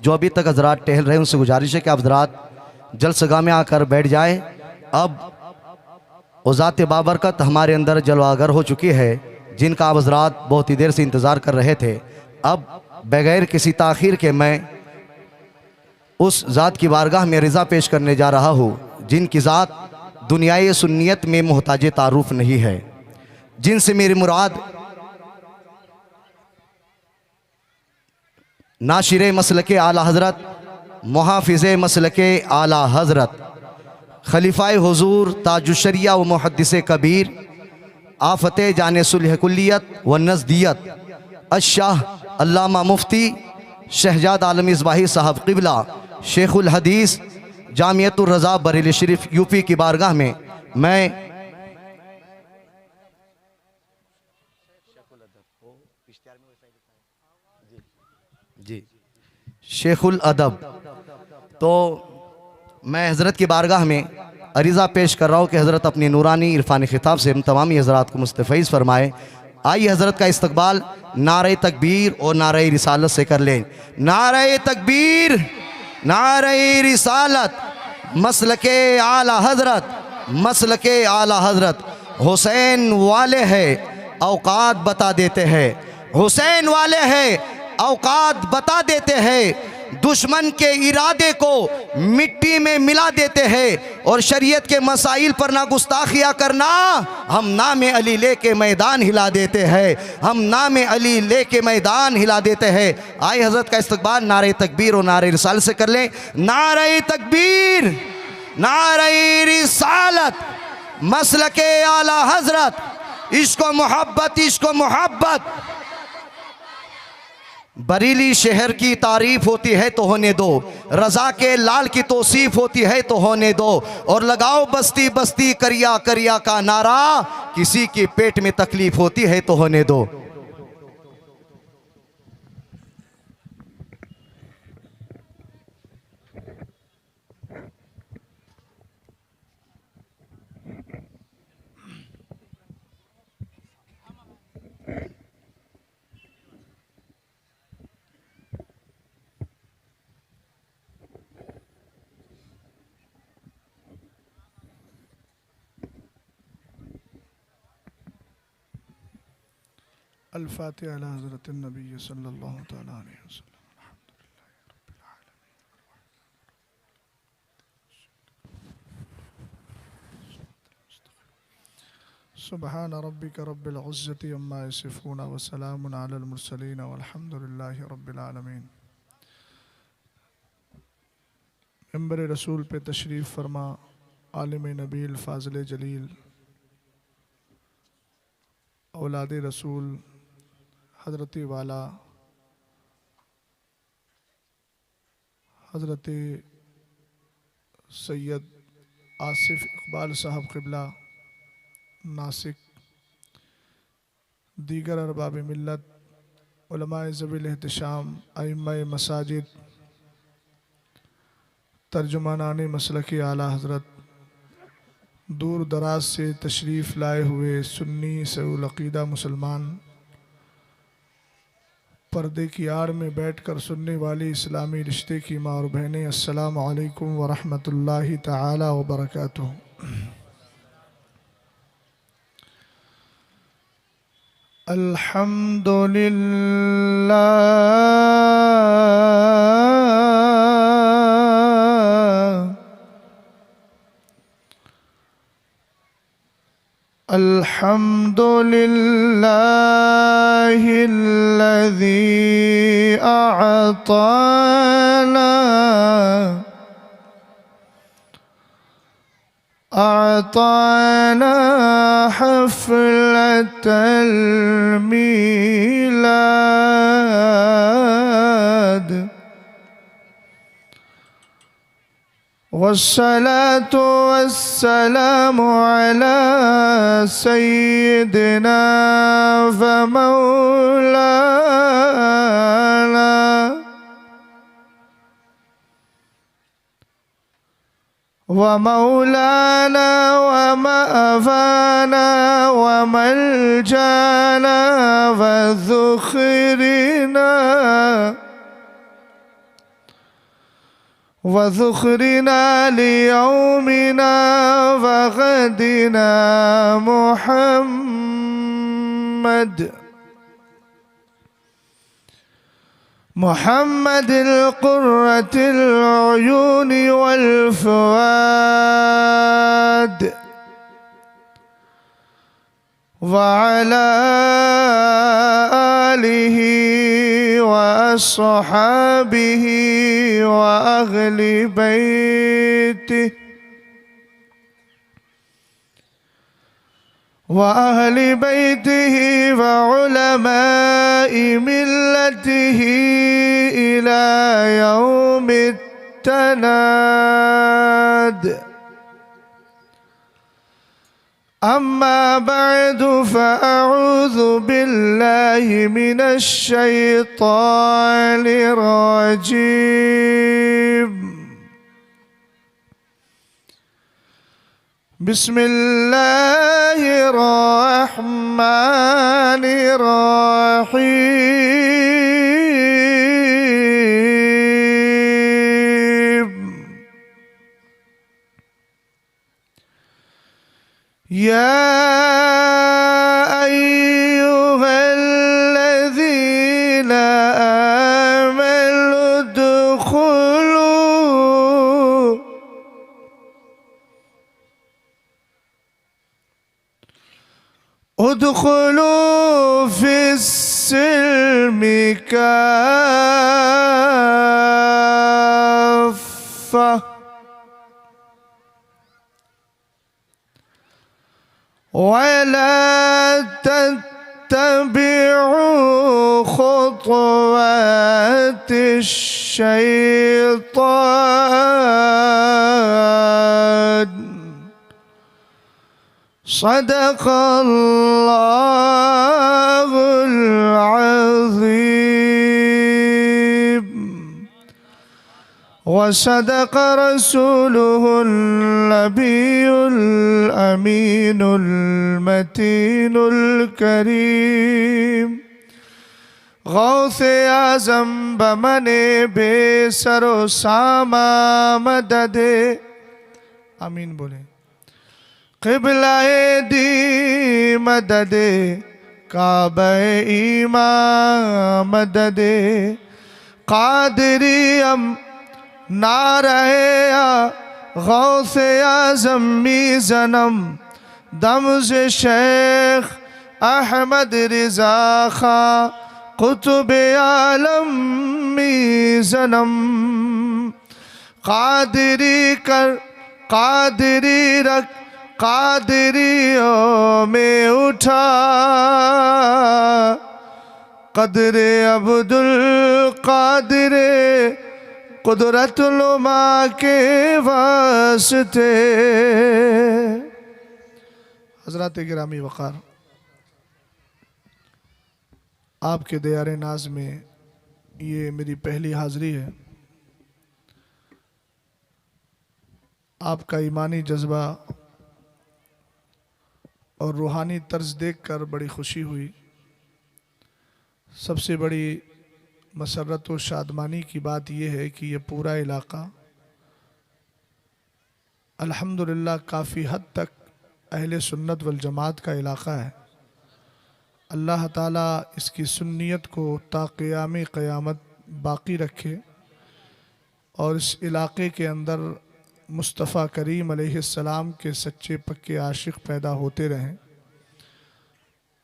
जो अभी तक हजरात टहल रहे उनसे गुजारिश है कि आप हजरात जलसगाह में आकर बैठ जाएं। अब ज़ात बाबरकत हमारे अंदर जलवागर हो चुकी है, जिनका आप हजरात बहुत ही देर से इंतज़ार कर रहे थे। अब बगैर किसी ताख़ीर के मैं उस ज़ात की बारगाह में रिज़ा पेश करने जा रहा हूँ, जिनकी ज़ात दुनियाए सुन्नियत में मोहताज तारुफ नहीं है, जिनसे मेरी मुराद नाशिर मसलके आला हज़रत, मुहाफ़िज़ मसलके आला हज़रत, खलीफ़ाए हुज़ूर ताजुश्शरिया व मुहद्दिस कबीर, आफ़त जाने सुलह कुल्लियत व नज़दियत, अशाह अल्लामा मुफ्ती शहजाद आलम इस्बाही साहब क़िबला शेखुल हदीस जामियतुर रज़ा बरेली शरीफ यूपी की बारगाह में मैं शेखुल अदब, तो मैं हज़रत की बारगाह में अरीज़ा पेश कर रहा हूँ कि हज़रत अपनी नूरानी इरफानी खिताब से हम तमामी हज़रात को मुस्तफ़ैज़ फरमाए। आइए हज़रत का इस्तकबाल नारे तकबीर और नारे रिसालत से कर लें। नारे तकबीर, नारे रिसालत, मसलके आला हज़रत, मसलके आला हज़रत। हुसैन वाले हैं औकात बता देते हैं, हुसैन वाले हैं औकात बता देते हैं, दुश्मन के इरादे को मिट्टी में मिला देते हैं, और शरीयत के मसाइल पर ना गुस्ताखिया करना, हम नाम अली लेके मैदान हिला देते हैं, हम नाम अली लेके मैदान हिला देते हैं। आए हज़रत का इस्तकबाल नारे तकबीर और नारे रिसालत से कर लें। नारे तकबीर, नारे रिसालत, मसलके आला हज़रत, इश्क़ मोहब्बत, इश्क़ मोहब्बत। बरेली शहर की तारीफ होती है तो होने दो, रज़ा के लाल की तौसीफ होती है तो होने दो, और लगाओ बस्ती बस्ती करिया करिया का नारा, किसी के पेट में तकलीफ होती है तो होने दो। अल-फ़ातिहा अला हज़रत नबी सल्लल्लाहु तआला अलैहि वसल्लम। सुब्हान रब्बिक रब्बिल इज़्ज़ति अम्मा यसिफ़ून व सलामुन अलल मुरसलीन वल्हम्दुलिल्लाहि रब्बिल आलमीन। मिंबर रसूल पे तशरीफ़ फरमा आलिम नबील फ़ाज़िल जलील औलाद रसूल हज़रत वाला हज़रत सैयद आसिफ़ इक़बाल साहब क़िबला नासिक, दीगर अरबाब मिल्लत, उलमाए ज़वील एहतिशाम, अइम्माए मसाजिद, तर्जुमानाने मसलकी आला हज़रत, दूर दराज से तशरीफ़ लाए हुए सुन्नी सऊल अक़ीदा मुसलमान, पर्दे की आड़ में बैठकर सुनने वाली इस्लामी रिश्ते की माँ और बहनें, अस्सलामु अलैकुम व रहमतुल्लाहि तआला व बरकातुहू। अल्हम्दुलिल्लाहिल्लज़ी अअताना हफ़्लतल मीलाद वस्सलातु वस्सलामु अला सय्यिदिना व मौलाना व मौलाना व मअवाना व मलजाना व ज़ुख़रिना वज़ुखरिना लियौमिना वग़दिना मुहम्मद मुहम्मदिल क़ुर्रतिल अयूनि वल फ़ुआद वअला आलिहि व अस्हाबिहि व अहलि बैतिहि व उलमाइ मिल्लतिहि इला यौमित तनाद अम्मा बअदु फ़अऊज़ु बिल्लाहि मिनश शैतानिर रजीम बिस्मिल्लाहिर रहमानिर रहीम या अय्युहल्लज़ीना आमनु उद्खुलू फिस्सिल्मि काफ़्फ़ा वला तत्तबिउ खुतवातिश शैतान सदक़ल्लाहुल अज़ीम व सदक़ रसूलुहुन नबियुल अमीनुल मतीनुल करीम गौसे आज़म बमने बेसरो सामा मददे आमीन बोले क़िबलाए दी मददे काबे ईमान मददे क़ादिरियम नारहे गौसे आज़म मीज़नम दमज़ शेख अहमद रिज़ा खां कुतुब आलम मीज़नम क़ादिरी कर क़ादिरी रख कादरियों में उठा कदरे अब्दुल कादिरे कुदरतुल्मा के वास्ते। हज़रात गिरामी वक़ार, आपके दयारे नाज में ये मेरी पहली हाज़री है। आपका ईमानी जज्बा और रूहानी तर्ज देखकर बड़ी खुशी हुई। सबसे बड़ी मसरत और शादमानी की बात यह है कि ये पूरा इलाक़ा अल्हम्दुलिल्लाह काफ़ी हद तक अहले सुन्नत वल जमात का इलाक़ा है। अल्लाह ताला इसकी सुन्नियत को ता क़याम क़यामत बाक़ी रखे और इस इलाक़े के अंदर मुस्तफ़ा करीम अलैहिस्सलाम के सच्चे पक्के आशिक़ पैदा होते रहें।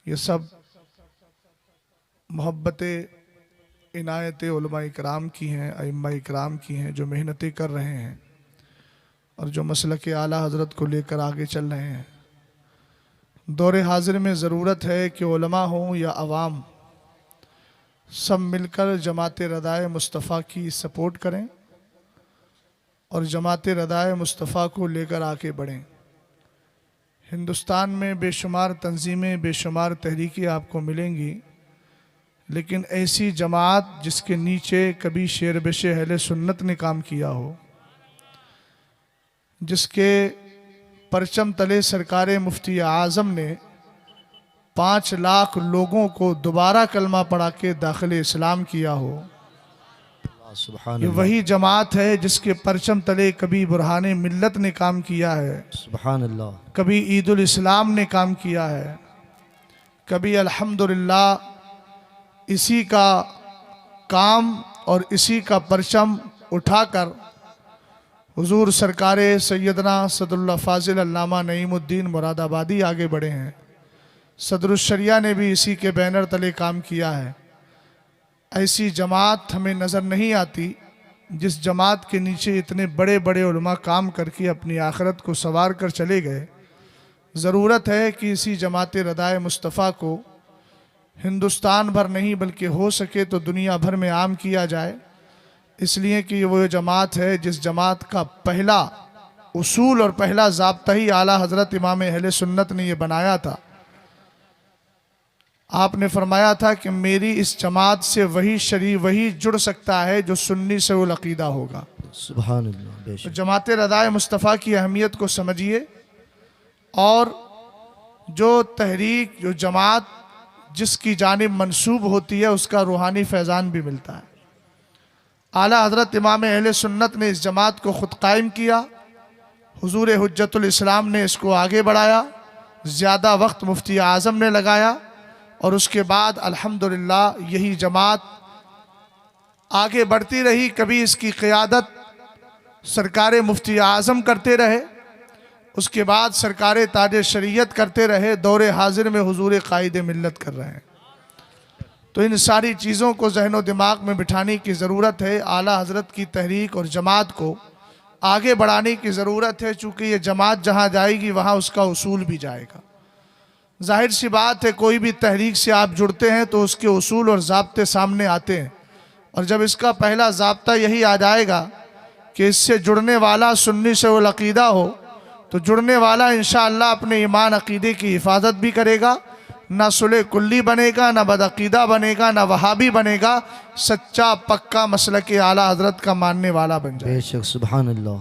ये सब मोहब्बत इनायत उलमा इकराम की हैं, अइम्मा इकराम की हैं, जो मेहनतें कर रहे हैं और जो मसलक आला हज़रत को लेकर आगे चल रहे हैं। दौरे हाज़िर में ज़रूरत है कि उलमा हों या अवाम, सब मिलकर जमात रदाए मुस्तफ़ा की सपोर्ट करें और जमात रदाए मुस्तफ़ा को लेकर आके बढ़ें। हिंदुस्तान में बेशुमार तंजीमें, बेशुमार तहरीकें आपको मिलेंगी, लेकिन ऐसी जमात जिसके नीचे कभी शेर बेशे अहले सुन्नत ने काम किया हो, जिसके परचम तले सरकार मुफ्ती आज़म ने 5 लाख लोगों को दोबारा कलमा पढ़ा के दाखिल इस्लाम किया हो, सुभान ये अल्लाह, वही जमात है जिसके परचम तले कभी बुरहाने मिल्लत ने काम किया है, सुभान अल्लाह, कभी ईदुल इस्लाम ने काम किया है, कभी अल्हम्दुलिल्लाह इसी का काम और इसी का परचम उठाकर हुजूर सरकार सैयदना सदरुल्लाह फाजिल अल्लामा नईमुद्दीन मुरादाबादी आगे बढ़े हैं। सदरुशरिया ने भी इसी के बैनर तले काम किया है। ऐसी जमात हमें नज़र नहीं आती जिस जमात के नीचे इतने बड़े बड़े उलमा काम करके अपनी आखिरत को संवार कर चले गए। ज़रूरत है कि इसी जमात रदाए मुस्तफ़ा को हिंदुस्तान भर नहीं बल्कि हो सके तो दुनिया भर में आम किया जाए, इसलिए कि वो जमात है जिस जमात का पहला उसूल और पहला ज़ाब्ता ही आला हज़रत इमाम अहले सुन्नत ने ये बनाया था। आपने फरमाया था कि मेरी इस जमात से वही जुड़ सकता है जो सुन्नी से उल अकीदा होगा। सुभान अल्लाह, तो बेशक, जमात रदाए मुस्तफ़ा की अहमियत को समझिए और जो तहरीक जो जमात जिसकी जानिब मंसूब होती है उसका रूहानी फैज़ान भी मिलता है। आला हज़रत इमाम अहले सुन्नत ने इस जमात को ख़ुद कायम किया, हुजूर हुज्जतुल इस्लाम ने इसको आगे बढ़ाया, ज़्यादा वक्त मुफ्ती आज़म ने लगाया और उसके बाद अल्हम्दुलिल्लाह यही जमात आगे बढ़ती रही। कभी इसकी क़ियादत सरकार मुफ्ती आज़म करते रहे, उसके बाद सरकार ताज शरीयत करते रहे, दौरे हाजिर में हुजूर क़ाइद मिल्लत कर रहे हैं। तो इन सारी चीज़ों को जहन दिमाग में बिठाने की ज़रूरत है। आला हज़रत की तहरीक और जमात को आगे बढ़ाने की ज़रूरत है, चूँकि ये जमात जहाँ जाएगी वहाँ उसका उसूल भी जाएगा। जाहिर सी बात है, कोई भी तहरीक से आप जुड़ते हैं तो उसके उसूल और ज़ाब्ते सामने आते हैं, और जब इसका पहला ज़ाब्ता यही आ जाएगा कि इससे जुड़ने वाला सुन्नी से उल अकीदा हो, तो जुड़ने वाला इंशाअल्लाह अपने ईमान अकीदे की हिफाजत भी करेगा, ना सुले कुल्ली बनेगा, ना बदअकीदा बनेगा, ना वहाबी बनेगा, सच्चा पक्का मसलक आला हज़रत का मानने वाला बन जाए। बेशक, सुभान अल्लाह।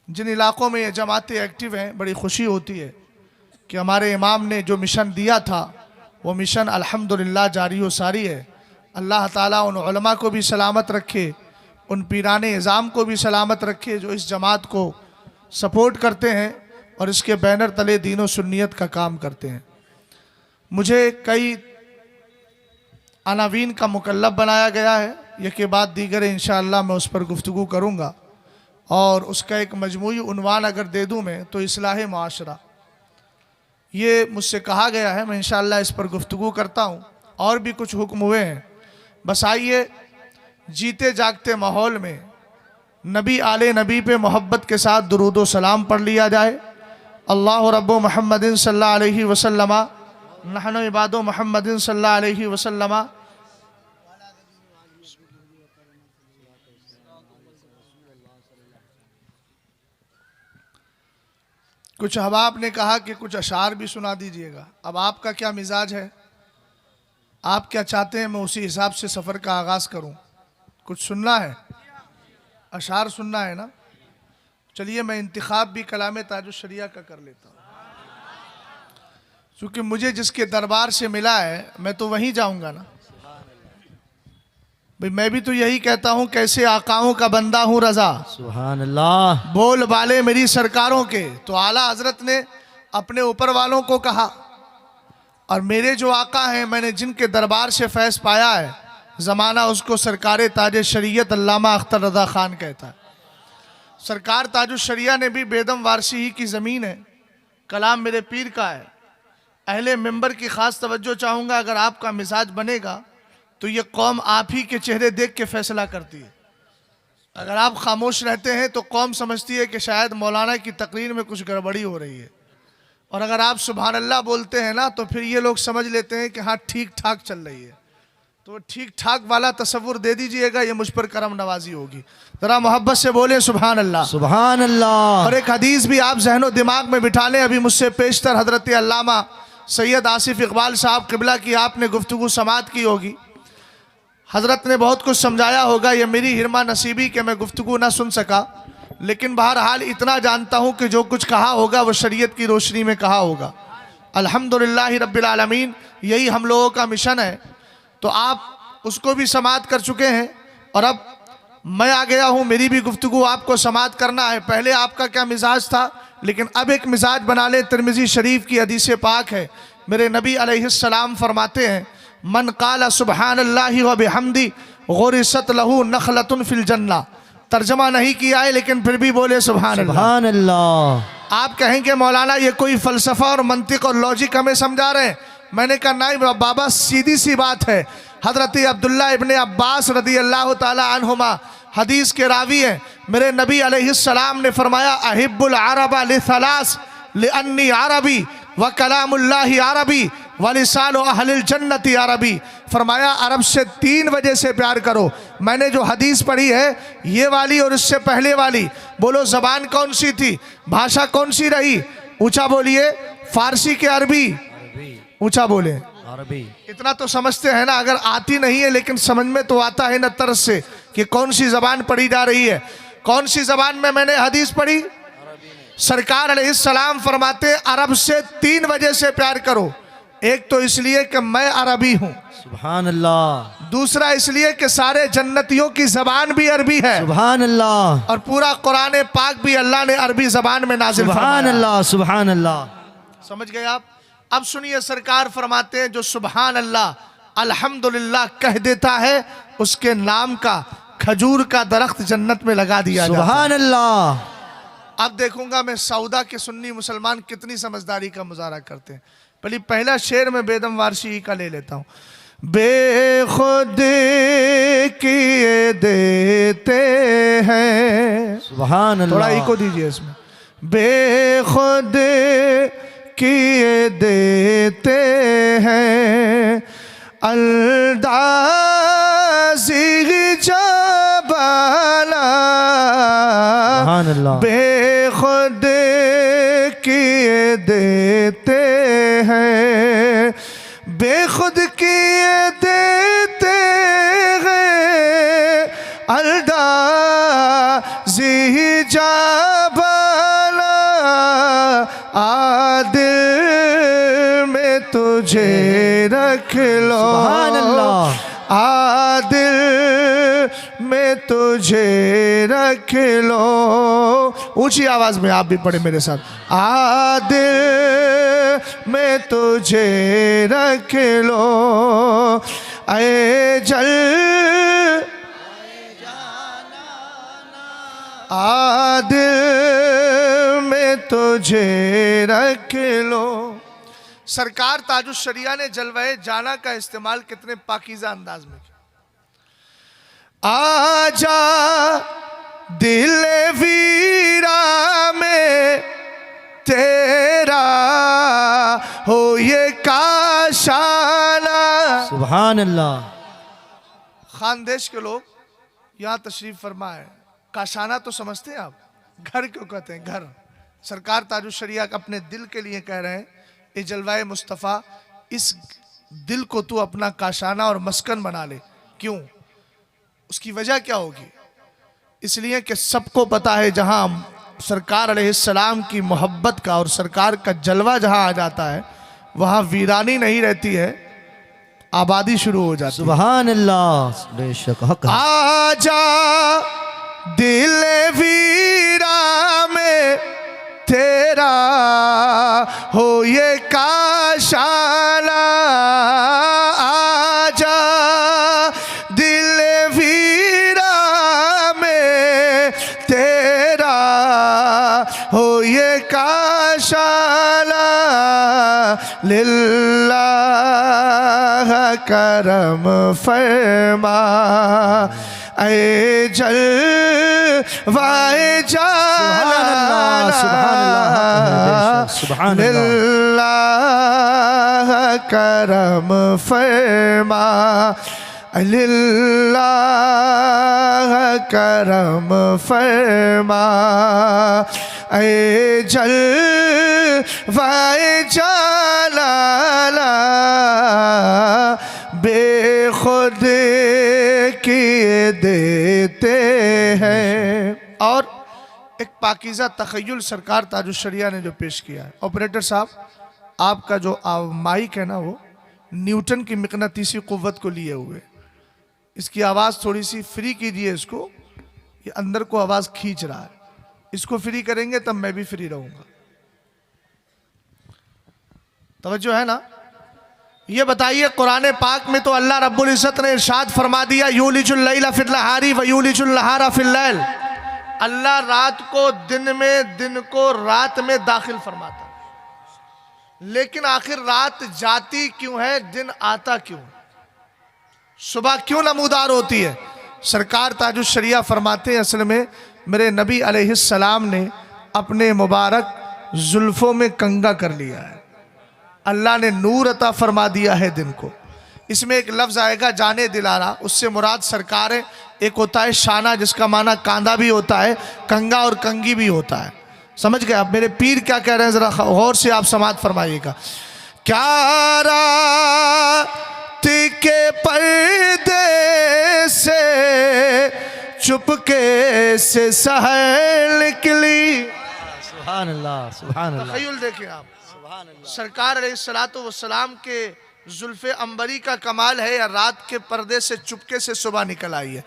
जिन इलाक़ों में ये जमातें एक्टिव हैं, बड़ी खुशी होती है कि हमारे इमाम ने जो मिशन दिया था वो मिशन अल्हम्दुलिल्लाह जारी व सारी है। अल्लाह ताला उन उलमा को भी सलामत रखे, उन पीराने इज़ाम को भी सलामत रखे जो इस जमात को सपोर्ट करते हैं और इसके बैनर तले दीन व सुन्नियत का काम करते हैं। मुझे कई अनावीन का मुकल्लब बनाया गया है, यह के बाद दीगर इंशाअल्लाह मैं उस पर गुफ्तगू करूँगा, और उसका एक मजमूई उन्वान अगर दे दूँ मैं तो इस्लाह माशरा, ये मुझसे कहा गया है, मैं इंशाअल्लाह इस पर गुफ्तगू करता हूँ। और भी कुछ हुक्म हुए हैं, बस आइए जीते जागते माहौल में नबी आले नबी पे मोहब्बत के साथ दुरूद व सलाम पढ़ लिया जाए। अल्लाह रब्बु मुहम्मदिन सल्लल्लाहु अलैहि वसल्लम नहनु इबादु मुहम्मदिन सल्लल्लाहु अलैहि वसल्लम। कुछ अहबाब ने कहा कि कुछ अशार भी सुना दीजिएगा। अब आपका क्या मिजाज है, आप क्या चाहते हैं, मैं उसी हिसाब से सफ़र का आगाज़ करूं। कुछ सुनना है, अशार सुनना है ना? चलिए मैं इंतखाब भी कलाम ताजुश्शरिया का कर लेता हूँ, क्योंकि मुझे जिसके दरबार से मिला है मैं तो वहीं जाऊंगा ना भाई। मैं भी तो यही कहता हूँ, कैसे आकाओं का बंदा हूँ रज़ा, सुभान अल्लाह, बोल बाले मेरी सरकारों के। तो आला हज़रत ने अपने ऊपर वालों को कहा, और मेरे जो आका हैं, मैंने जिनके दरबार से फैज़ पाया है, ज़माना उसको सरकार ताज शरीयत अल्लामा अख्तर रज़ा ख़ान कहता है। सरकार ताजुश्शरिया ने भी बेदम वारसी ही की ज़मीन है, कलाम मेरे पीर का है। अहले मिंबर की ख़ास तवज्जो चाहूँगा, अगर आपका मिजाज बनेगा तो ये कौम आप ही के चेहरे देख के फैसला करती है। अगर आप खामोश रहते हैं तो कौम समझती है कि शायद मौलाना की तकरीर में कुछ गड़बड़ी हो रही है, और अगर आप सुभान अल्लाह बोलते हैं ना तो फिर ये लोग समझ लेते हैं कि हाँ ठीक ठाक चल रही है। तो ठीक ठाक वाला तसव्वुर दे दीजिएगा, ये मुझ पर करम नवाजी होगी। ज़रा मोहब्बत से बोलें सुभान अल्लाह, सुभान अल्लाह। और एक हदीस भी आप जहनो दिमाग में बिठा लें। अभी मुझसे पेशतर हज़रत अल्लामा सैयद आसिफ इकबाल साहब क़िबला की आपने गुफ्तगू समात की होगी। हज़रत ने बहुत कुछ समझाया होगा, ये मेरी हिरमा नसीबी कि मैं गुफ्तगू ना सुन सका, लेकिन बहरहाल इतना जानता हूँ कि जो कुछ कहा होगा वो शरीयत की रोशनी में कहा होगा। अल्हम्दुलिल्लाह रब्बिल आलमीन, यही हम लोगों का मिशन है। तो आप उसको भी समात कर चुके हैं, और अब मैं आ गया हूँ, मेरी भी गुफ्तगू आपको समाअत करना है। पहले आपका क्या मिजाज था, लेकिन अब एक मिजाज बना ले। तिरमिज़ी शरीफ की हदीस पाक है, मेरे नबी अलैहिस्सलाम फरमाते हैं, मन काला सुबहानल्लाहि व बिहम्दी गुरिसत लहू नखलतुन फिल जन्ना। तर्जमा नहीं किया है, लेकिन फिर भी बोले सुभान अल्लाह। सुभान अल्लाह। आप कहेंगे मौलाना ये कोई फ़लसफ़ा और मंतिक और लॉजिक हमें समझा रहे हैं। मैंने कहा नहीं बाबा, सीधी सी बात है। हज़रत अब्दुल्ला इब्ने अब्बास रदी अल्लाह ताला अन्हुमा हदीस के रावी हैं। मेरे नबी अलैहिस्सलाम ने फरमाया, अहिब्बुल अरबा लिसलास लिअन्नी अरबी व कलामुल्लाहि अरबी व लिसानु अहलिल जन्नति अरबी। फरमाया अरब से 3 वजह से प्यार करो। मैंने जो हदीस पढ़ी है ये वाली और इससे पहले वाली, बोलो ज़बान कौन सी थी, भाषा कौन सी रही? ऊंचा बोलिए। फारसी के अरबी? ऊंचा बोले। अरबी। इतना तो समझते हैं ना, अगर आती नहीं है लेकिन समझ में तो आता है न तरस से कि कौन सी जबान पढ़ी जा रही है। कौन सी जबान में मैंने हदीस पढ़ी? सरकार अलैहिस्सलाम फरमाते अरब से 3 वजह से प्यार करो। एक तो इसलिए कि मैं अरबी हूँ, सुभान अल्लाह। दूसरा इसलिए कि सारे जन्नतियों की जबान भी अरबी है, सुभान अल्लाह। और पूरा कुरान पाक भी अल्लाह ने अरबी जबान में नाजिल सुभान फरमाया। अल्लाह, सुभान अल्लाह। समझ गए आप? अब सुनिए, सरकार फरमाते हैं जो सुभान अल्लाह अल्हम्दुलिल्लाह कह देता है उसके नाम का खजूर का दरख्त जन्नत में लगा दिया जाता है। सुभान अल्लाह। अब देखूंगा मैं सऊदा के सुन्नी मुसलमान कितनी समझदारी का मुजाहरा करते हैं। पहला शेर में बेदम वारशी का ले लेता हूँ। बेखुद किए देते हैं, सुभान अल्लाह। थोड़ा इको दीजिए इसमें। बेखुद किए देते हैं अल्दाज़ी जबाला, सुभान अल्लाह। बेखुद किए देते हैं, बेखुद किए देते हैं अल्दाज़ी जबाला, आदिल में तुझे रख लो, सुभान अल्लाह। आदिल में तुझे रख लो। ऊंची आवाज में आप भी पढ़े मेरे साथ। आदिल में तुझे रख लो, ऐ जल आदिल में तुझे रख लो। सरकार ताजुश शरिया ने जलवाए जाना का इस्तेमाल कितने पाकीज़ा अंदाज में किया। आजा दिल वीरा में तेरा हो ये काशाना। सुभान अल्लाह। खानदेश के लोग यहाँ तशरीफ फरमा है। काशाना तो समझते हैं आप, घर क्यों कहते हैं? घर। सरकार ताजुश शरिया अपने दिल के लिए कह रहे हैं, ये जलवाए मुस्तफ़ा, इस दिल को तू अपना काशाना और मस्कन बना ले। क्यों? उसकी वजह क्या होगी? इसलिए कि सबको पता है जहां सरकार अलैहिस्सलाम की मोहब्बत का और सरकार का जलवा जहां आ जाता है वहां वीरानी नहीं रहती है, आबादी शुरू हो जाती है। सुभान अल्लाह। बेशक हक है। आजा दिल वीरा में तेरा हो ये काशाना, आजा दिल वीरा में तेरा हो ये काशाना, लिल्लाह करम फरमा ऐ जल वाए जाना, सुभान लिल्लाह करम फरमा, लिल्लाह करम फरमा ऐ जल वाए जाना, बेखुद किए देते हैं। और एक पाकीज़ा तख़य्युल सरकार ताजुश शरिया ने जो पेश किया है। ऑपरेटर साहब, आपका जो माइक है ना, वो न्यूटन की मिकनातीसी क़ुव्वत को लिए हुए, इसकी आवाज़ थोड़ी सी फ्री कीजिए इसको, ये अंदर को आवाज़ खींच रहा है। इसको फ्री करेंगे तब मैं भी फ्री रहूंगा। तवज्जो है ना? ये बताइए, कुरान पाक में तो अल्लाह रब्बुल इज़्ज़त ने इरशाद फरमा दिया, यूलिजुल लैला फिल नहारी व यूलिजुल नहारा फिल लैल। अल्लाह रात को दिन में, दिन को रात में दाखिल फरमाता है। लेकिन आखिर रात जाती क्यों है, दिन आता क्यों? सुबह क्यों नमूदार होती है? सरकार ताजुश शरिया फरमाते हैं, असल में मेरे नबी अलैहिस्सलाम ने अपने मुबारक जुल्फों में कंगा कर लिया है। अल्लाह ने नूर अता फरमा दिया है दिन को। इसमें एक लफ्ज़ आएगा जाने दिलारा, उससे मुराद सरकार है। एक होता है शाना, जिसका माना कांदा भी होता है, कंगा और कंगी भी होता है। समझ गए आप? मेरे पीर क्या कह रहे हैं, जरा गौर से आप समात फरमाइएगा। क्या रात के पर्दे से चुपके से सहर निकली। सुभान अल्लाह, सुभान अल्लाह। तखय्युल देखें आप, सरकार अलैहिस्सलातु वस्सलाम के जुल्फे अंबरी का कमाल है, या रात के पर्दे से चुपके से सुबह निकल आई है।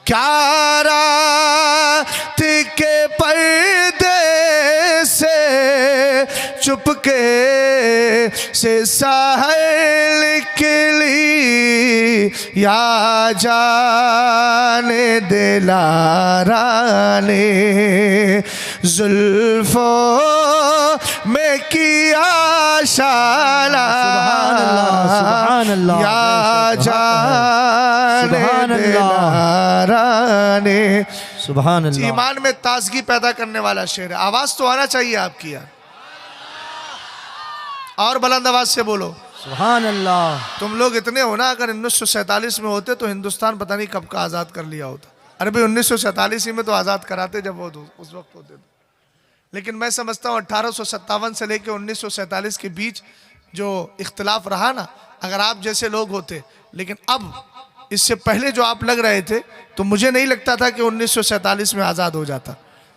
क्या रात के पर्दे से चुपके से सहर निकली, या जाने दिलारा ने जुल्फों में किया शाला। सुभान अल्लाह, या जाने दिलारा ने। सुभान अल्लाह। ईमान में ताजगी पैदा करने वाला शेर है। आवाज तो आना चाहिए आपकी यार, और बुलंद आवाज से बोलो सुभान अल्लाह। तुम लोग इतने हो ना, अगर 1947 में होते तो हिंदुस्तान पता नहीं कब का आज़ाद कर लिया होता। अरे भाई 1947 में तो आज़ाद कराते जब वो उस वक्त होते थे। लेकिन मैं समझता हूँ 1857 से लेकर 1947 के बीच जो इख्तिलाफ रहा ना, अगर आप जैसे लोग होते, लेकिन अब इससे पहले जो आप लग रहे थे, तो मुझे नहीं लगता था कि 1947 में आज़ाद हो जाता।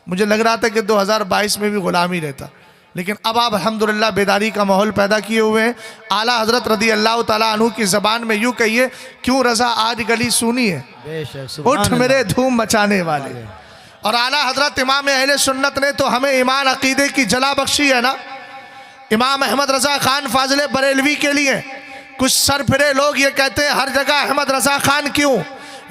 मुझे लग रहा था कि 2022 में भी गुलामी रहता। लेकिन अब आप अल्हम्दुलिल्लाह बेदारी का माहौल पैदा किए हुए हैं। आला हजरत रदी अल्लाह ताला अन्हु की ज़बान में यूँ कहिए, क्यों रज़ा आज गली सुनी है, उठ मेरे धूम मचाने वाले। और आला हजरत इमाम अहले सुन्नत ने तो हमें ईमान अकीदे की जला बख्शी है ना। इमाम अहमद रज़ा खान फाजिल बरेलवी के लिए कुछ सरफिरे लोग ये कहते हैं हर जगह अहमद रज़ा खान क्यों?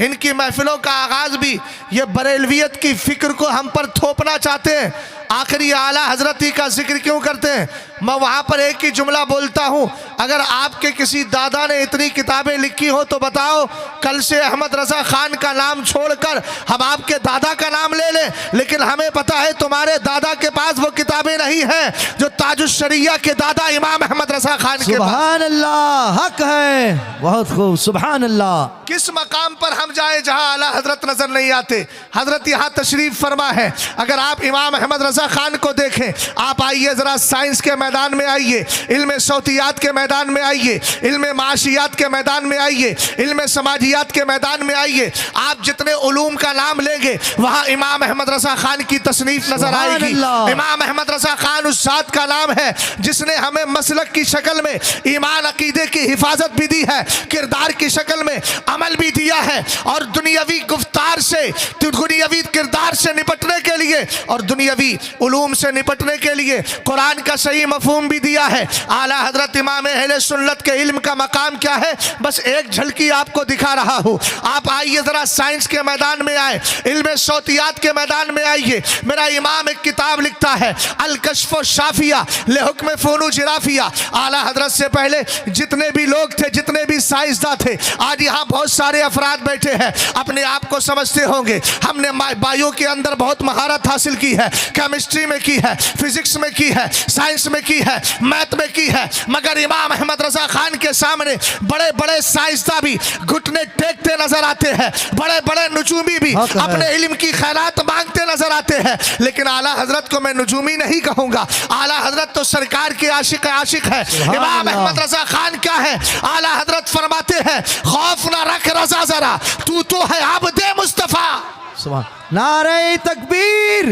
इनकी महफिलों का आगाज़ भी ये बरेलवियत की फ़िक्र को हम पर थोपना चाहते हैं। आखिरी आला हजरत ही का जिक्र क्यों करते हैं? मैं वहाँ पर एक ही जुमला बोलता हूँ, अगर आपके किसी दादा ने इतनी किताबें लिखी हो तो बताओ, कल से अहमद रज़ा खान का नाम छोड़कर हम आपके दादा का नाम ले लें। लेकिन हमें पता है तुम्हारे दादा के पास वो किताबें नहीं हैं जो ताजुश शरिया के दादा इमाम अहमद रज़ा खान के पास। सुभान अल्लाह, हक है, बहुत खूब, सुभान अल्लाह। किस मकाम पर हम जाए जहाँ आला हजरत नजर नहीं आते? हजरत यहाँ तशरीफ फरमा है। अगर आप इमाम अहमद रज़ा खान को देखें, आप आइए जरा साइंस के मैदान में आइए, इल्म सौतियात के मैदान में आइए, इल्म माशियात के मैदान में आइए, इल्म समाजियात के मैदान में आइए। आप जितने उलूम का नाम लेंगे वहाँ इमाम अहमद रज़ा खान की तसनीफ नजर आएगी। इमाम अहमद रज़ा खान उस जात का नाम है जिसने हमें मसलक की शक्ल में ईमान अकीदे की हिफाजत भी दी है, किरदार की शक्ल में अमल भी दिया है, और दुनियावी गुफ्तार से, दुनियावी किरदार से निपटने के लिए और दुनियावी उलूम से निपटने के लिए कुरान का सही मफहूम भी दिया है। आला हजरत इमाम अहले सुन्नत के इल्म का मकाम क्या है, बस एक झलकी आपको दिखा रहा हूँ। आप आइए जरा साइंस के मैदान में आए, इल्म सौतियात के मैदान में आइए। मेरा इमाम एक किताब लिखता है अल कश्फ शाफिया ले हुक्म फ़ुनून जिराफिया। आला हजरत से पहले जितने भी लोग थे, जितने भी साइंसदान थे, आज यहाँ बहुत सारे अफराद बैठे हैं, अपने आप को समझते होंगे हमने बायो के अंदर बहुत महारत हासिल की है, केमिस्ट्री में की है, फिजिक्स में की है, साइंस में की है, मैथ में की है। मगर इमाम अहमद रज़ा खान के सामने बड़े बड़े साइंसदान भी घुटने टेकते नजर आते हैं, बड़े बड़े नुजूमी भी अपने इल्म की खैरात मांगते नजर आते हैं। लेकिन आला हजरत को मैं नुजूमी नहीं कहूंगा, आला हजरत तो सरकार के आशिक है। इमाम अहमद रज़ा खान क्या है? आला हजरत फरमाते हैं खौफ ना रख रज़ा जरा, तू तो है आबदे मुस्तफा। सुभान। नारे तकबीर,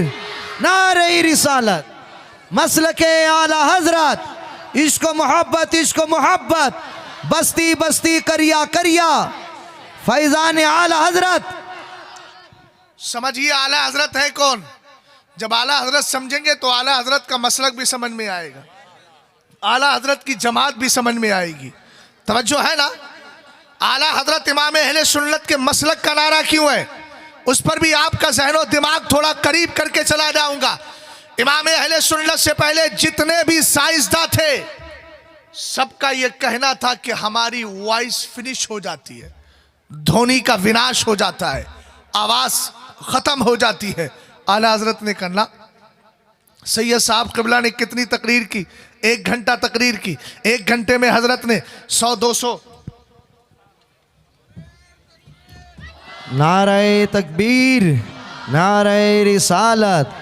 नारे रिसालत, मसलके आला हजरत, इश्क मोहब्बत, इश्क मोहब्बत, बस्ती बस्ती करिया करिया, फैजान आला हजरत। समझिए आला हजरत है कौन। जब आला हजरत समझेंगे तो आला हजरत का मसलक भी समझ में आएगा, आला हजरत की जमात भी समझ में आएगी। तवज्जो है ना। आला हजरत इमाम अहले सुन्नत के मसलक का नारा क्यों है, उस पर भी आपका ज़हनो दिमाग थोड़ा करीब करके चला जाऊंगा। इमाम अहले सुन्नत से पहले जितने भी साइंसदान थे, सबका यह कहना था कि हमारी वॉइस फिनिश हो जाती है, ध्वनि का विनाश हो जाता है, आवाज खत्म हो जाती है। आला हजरत ने कहना, सैयद साहब क़िबला ने कितनी तकरीर की, 1 घंटा तकरीर की। 1 घंटे में हजरत ने 100-200 नारे तकबीर, नारे रिसालत,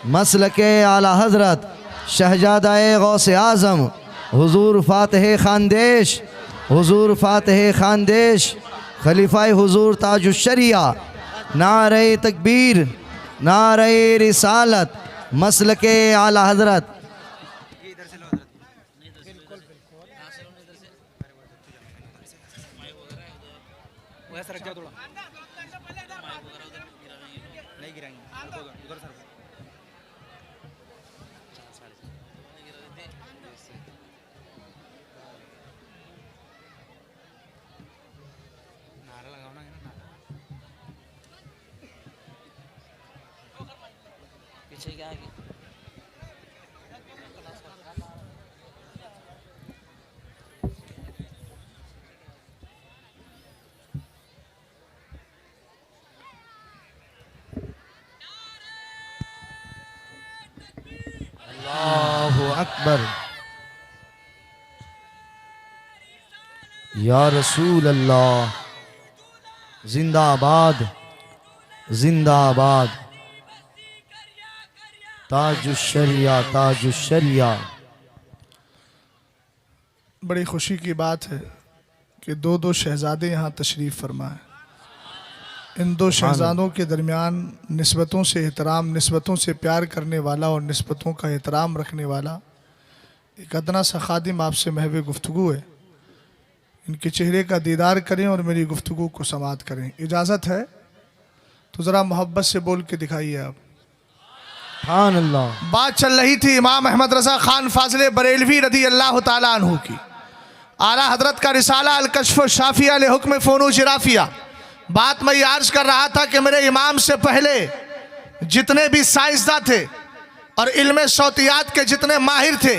मसलके आला हजरत शहजादाए गौसे आज़म हुजूर फातिह खानदेश, हुजूर फातिह खानदेश खलीफाए हुजूर ताजुश्शरिया। नारे तकबीर, नारे रिसालत, मसलके आला हजरत। अल्लाहु अकबर, या रसूल अल्लाह, जिंदाबाद जिंदाबाद, ताजुश्शरिया ताजुश्शरिया। बड़ी खुशी की बात है कि 2 शहजादे यहाँ तशरीफ़ फरमा है। इन 2 शहजादों के दरमियान निस्बतों से एहतराम, निस्बतों से प्यार करने वाला और निस्बतों का एहतराम रखने वाला एक अदना सा खादिम आपसे महवे गुफ्तगू है। इनके चेहरे का दीदार करें और मेरी गुफ्तगू को समाअत करें। इजाज़त है तो ज़रा मोहब्बत से बोल के दिखाइए आप। सुभान अल्लाह। बात चल रही थी इमाम अहमद रज़ा खान फाज़िल बरेलवी रदी अल्लाह ताला अन्हु की। आला हजरत का रिसाला अल कश्फ शाफिया ले हुक्म फ़ोनू जिराफिया। बात मैं अर्ज कर रहा था कि मेरे इमाम से पहले जितने भी साइंसदान थे और इल्म सौतियात के जितने माहिर थे,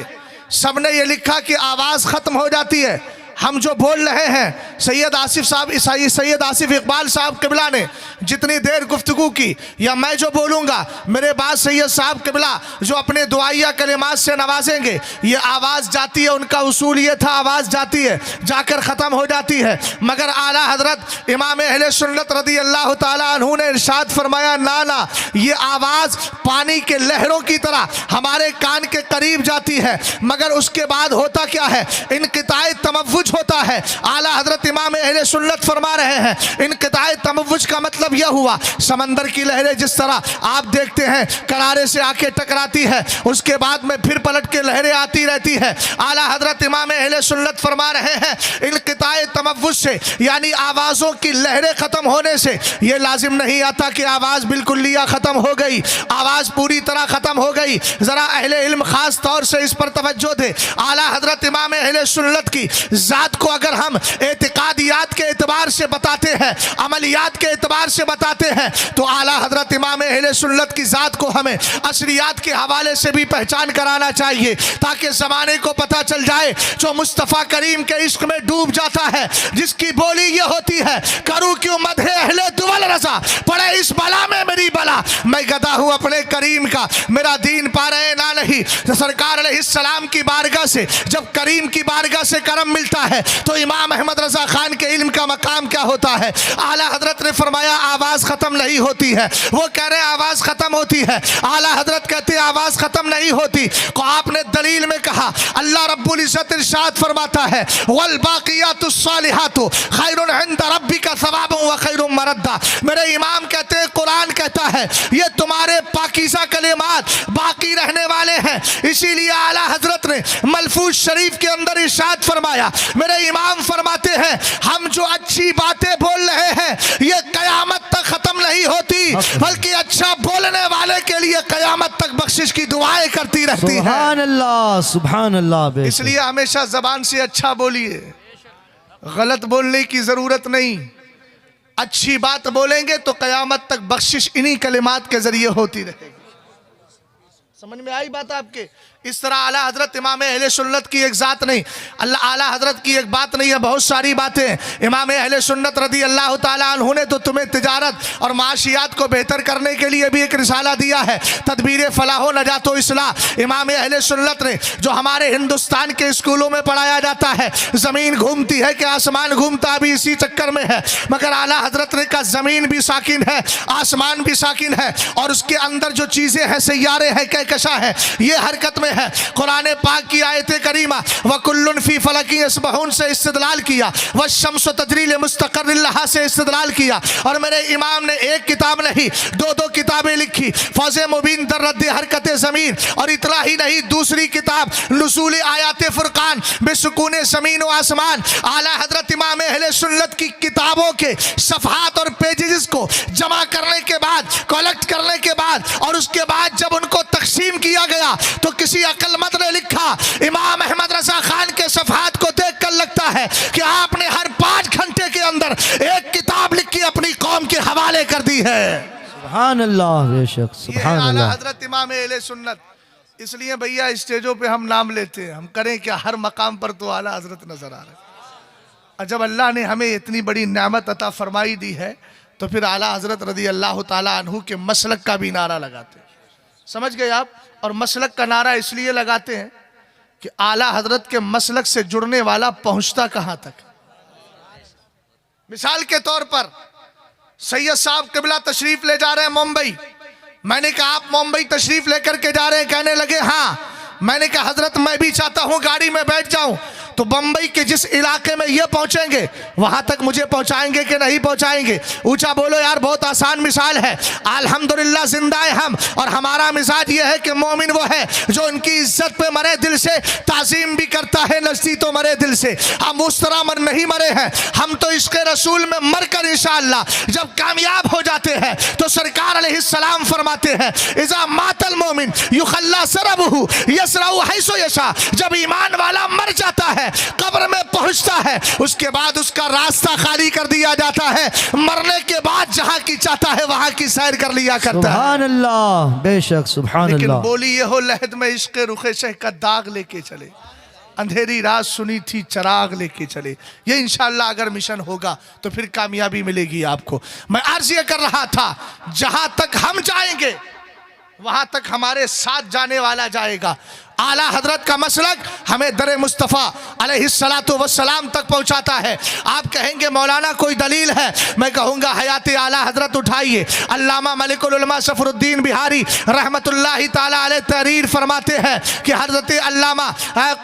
सबने ये लिखा कि आवाज़ ख़त्म हो जाती है। हम जो बोल रहे हैं, सैयद आसिफ साहब, सैयद आसिफ इकबाल साहब क़िबला ने जितनी देर गुफ्तगू की, या मैं जो बोलूँगा, मेरे बाद सैयद साहब क़िबला जो अपने दुआइया कलिमात से नवाजेंगे, ये आवाज़ जाती है। उनका उसूल ये था, आवाज़ जाती है, जाकर ख़त्म हो जाती है। मगर आला हजरत इमाम अहले सुन्नत रदी अल्लाह ताला अन्हु ने इरशाद फरमाया, ना ना, ये आवाज़ पानी के लहरों की तरह हमारे कान के करीब जाती है, मगर उसके बाद होता क्या है, इनक़िताए तमव्वुज होता है। आला हजरत इमाम अहले सुन्नत फरमा रहे हैं, इनक़िताए तमव्वुज का मतलब यह हुआ, समंदर की लहरें जिस तरह आप देखते हैं किनारे से आके टकराती है, उसके बाद में फिर पलट के लहरें आती रहती है। आला हजरत इमाम अहले सुन्नत फरमा रहे हैं, इनक़िताए तमव्वुज से यानी आवाज़ों की लहरें ख़त्म होने से यह लाजिम नहीं आता कि आवाज़ बिल्कुलिया ख़त्म हो गई, आवाज़ पूरी तरह ख़त्म हो गई। ज़रा अहले इल्म ख़ास तौर से इस पर तवज्जो दे। आला हजरत इमाम अहले सुन्नत की ज़ात को अगर हम एतिकादियात के एतबार से बताते हैं, अमलियात के एतबार से बताते हैं, तो आला हजरत इमाम अहले सुन्नत की ज़ात को हमें असरियात के हवाले से भी पहचान कराना चाहिए, ताकि ज़माने को पता चल जाए। जो मुस्तफ़ा करीम के इश्क में डूब जाता है, जिसकी बोली ये होती है, करूँ क्यों मदहे अहले दुवल रज़ा, पड़े इस बला में मेरी बला, मैं गदा हूँ अपने करीम का, मेरा दीन पा रहे ना नहीं। तो सरकार अलैहिस्सलाम की बारगाह से जब करीम की बारगाह से करम मिलता है, तो इमाम अहमद रज़ा खान के इल्म का मकाम क्या होता है। आला हजरत ने फरमाया, आवाज़ ख़त्म नहीं होती है। वो कह रहे हैं आवाज़ ख़त्म होती है, आला हजरत कहते हैं आवाज़ ख़त्म नहीं होती। को आपने दलील में कहा, अल्लाह रब्बुल इज़्ज़त इरशाद फरमाता है, वल बाक़ियातुस सालिहातु खैरुन इंद रब्बिका सवाबन व खैरुम मरद्दा। मेरे इमाम कहते हैं, कुरान कहता है, ये तुम्हारे पाकीज़ा कलिमात बाद बाकी रहने वाले हैं। इसीलिए आला हजरत ने मलफूज शरीफ के अंदर इरशाद फरमाया, मेरे इमाम फरमाते हैं हम जो अच्छी बातें बोल रहे हैं ये कयामत तक खत्म नहीं होती, बल्कि अच्छा बोलने वाले के लिए कयामत तक बख्शिश की दुआएं करती रहती है। सुभान अल्लाह, सुभान अल्लाह। इसलिए हमेशा जबान से अच्छा बोलिए, गलत बोलने की जरूरत नहीं। अच्छी बात बोलेंगे तो कयामत तक बख्शिश इन्हीं कलिमात के जरिए होती रहेगी। समझ में आई बात आपके? इस तरह आला हजरत इमाम अहले सुन्नत की एक जात नहीं, अल्लाह आला हजरत की एक बात नहीं है, बहुत सारी बातें। इमाम अहले सुन्नत रदी अल्लाह ताला अन्हु ने तो तुम्हें तिजारत और माशियात को बेहतर करने के लिए भी एक रिसाला दिया है, तदबीर फलाहो नजातो इस्लाह। इमाम अहले सुन्नत ने जो हमारे हिंदुस्तान के स्कूलों में पढ़ाया जाता है, ज़मीन घूमती है कि आसमान घूमता भी इसी चक्कर में है, मगर आला हजरत ने कहा ज़मीन भी साकिन है, आसमान भी साकिन है, और उसके अंदर जो चीज़ें हैं, सैयारे हैं, कहकशा है, ये हरकत में है। कुरान पाक की आयत करीमा वकुल्लुन फी फलकी यसबहून से इस्तिदलाल किया, वश्शम्सु तजरी लिमुस्तक़र्रिन लहा से इस्तिदलाल किया। और मेरे इमाम ने एक किताब नहीं दो दो किताबें लिखी, फौज़े मुबीन दर रद्द हरकत ज़मीन, और इतना ही नहीं दूसरी किताब नुज़ूल आयात फुरकान बेसुकून ज़मीन व आसमान। आला हजरत इमाम अहले सुन्नत की किताबों के सफ़हात और पेजेस को जमा करने के बाद, कलेक्ट करने के बाद, और उसके बाद जब उनको तकसीम किया गया तो किसी अक्लमंद ने लिखा, इमाम अहमद रजा खान के सफ़हात को देखकर लगता है कि आपने हर 5 घंटे के अंदर एक किताब लिख के अपनी कौम के हवाले कर दी है। सुभान अल्लाह, बेशक सुभान अल्लाह। हजरत इमाम अहले सुन्नत। इसलिए भैया स्टेजों पे हम नाम लेते हैं, हम करें क्या? हर मकाम पर तो आला हजरत नजर आ रहा है। और जब अल्लाह ने हमें इतनी बड़ी नेमत अता फरमाई दी है तो फिर आला हजरत रदी अल्लाह ताला अन्हु के मसलक का भी नारा लगाते हैं। समझ गए आप? और मसलक का नारा इसलिए लगाते हैं कि आला हजरत के मसलक से जुड़ने वाला पहुंचता कहां तक। मिसाल के तौर पर सैयद साहब किबला तशरीफ ले जा रहे हैं मुंबई। मैंने कहा आप मुंबई तशरीफ लेकर के जा रहे हैं? कहने लगे हाँ। मैंने कहा हजरत मैं भी चाहता हूं गाड़ी में बैठ जाऊं। तो बंबई के जिस इलाके में ये पहुंचेंगे वहां तक मुझे पहुंचाएंगे कि नहीं पहुंचाएंगे? ऊंचा बोलो यार, बहुत आसान मिसाल है। अल्हम्दुलिल्लाह जिंदा है हम, और हमारा मिजाज ये है कि मोमिन वो है जो उनकी इज्जत पे मरे दिल से, ताजीम भी करता है, नजदी तो मरे दिल से। हम उस तरह मर नहीं मरे हैं, हम तो इश्क़ रसूल में मरकर इंशाअल्लाह जब कामयाब हो जाते हैं तो सरकार अलैहिस्सलाम फरमाते हैं, इज़ा मातल मोमिन युखल्ला सरबहु यसराउ हैसो यशा। जब ईमान वाला मर जाता है, कब्र में पहुंचता है, उसके बाद उसका रास्ता खाली कर दिया जाता है। मरने के बाद जहां की चाहता है वहां की सैर कर लिया करता है। सुभान अल्लाह, बेशक सुभान लेकिन अल्लाह। बोली ये हो लहद में इश्क़ रुखे शह का दाग लेके चले, अंधेरी रात सुनी थी चराग लेके चले। ये इंशाअल्लाह अगर मिशन होगा तो फिर कामयाबी मिलेगी आपको। मैं अर्ज ये कर रहा था, जहां तक हम जाएंगे वहां तक हमारे साथ जाने वाला जाएगा। आला हजरत का मसलक हमें दर मुस्तफ़ा अलैहिस्सलातु वस्सलाम तक पहुंचाता है। आप कहेंगे मौलाना कोई दलील है? मैं कहूँगा हयात आला हजरत उठाइए। अल्लामा मलिकुल उलमा सफरुद्दीन बिहारी रहमतुल्लाहि ताला अलैह तहरीर फरमाते हैं कि हजरत अल्लामा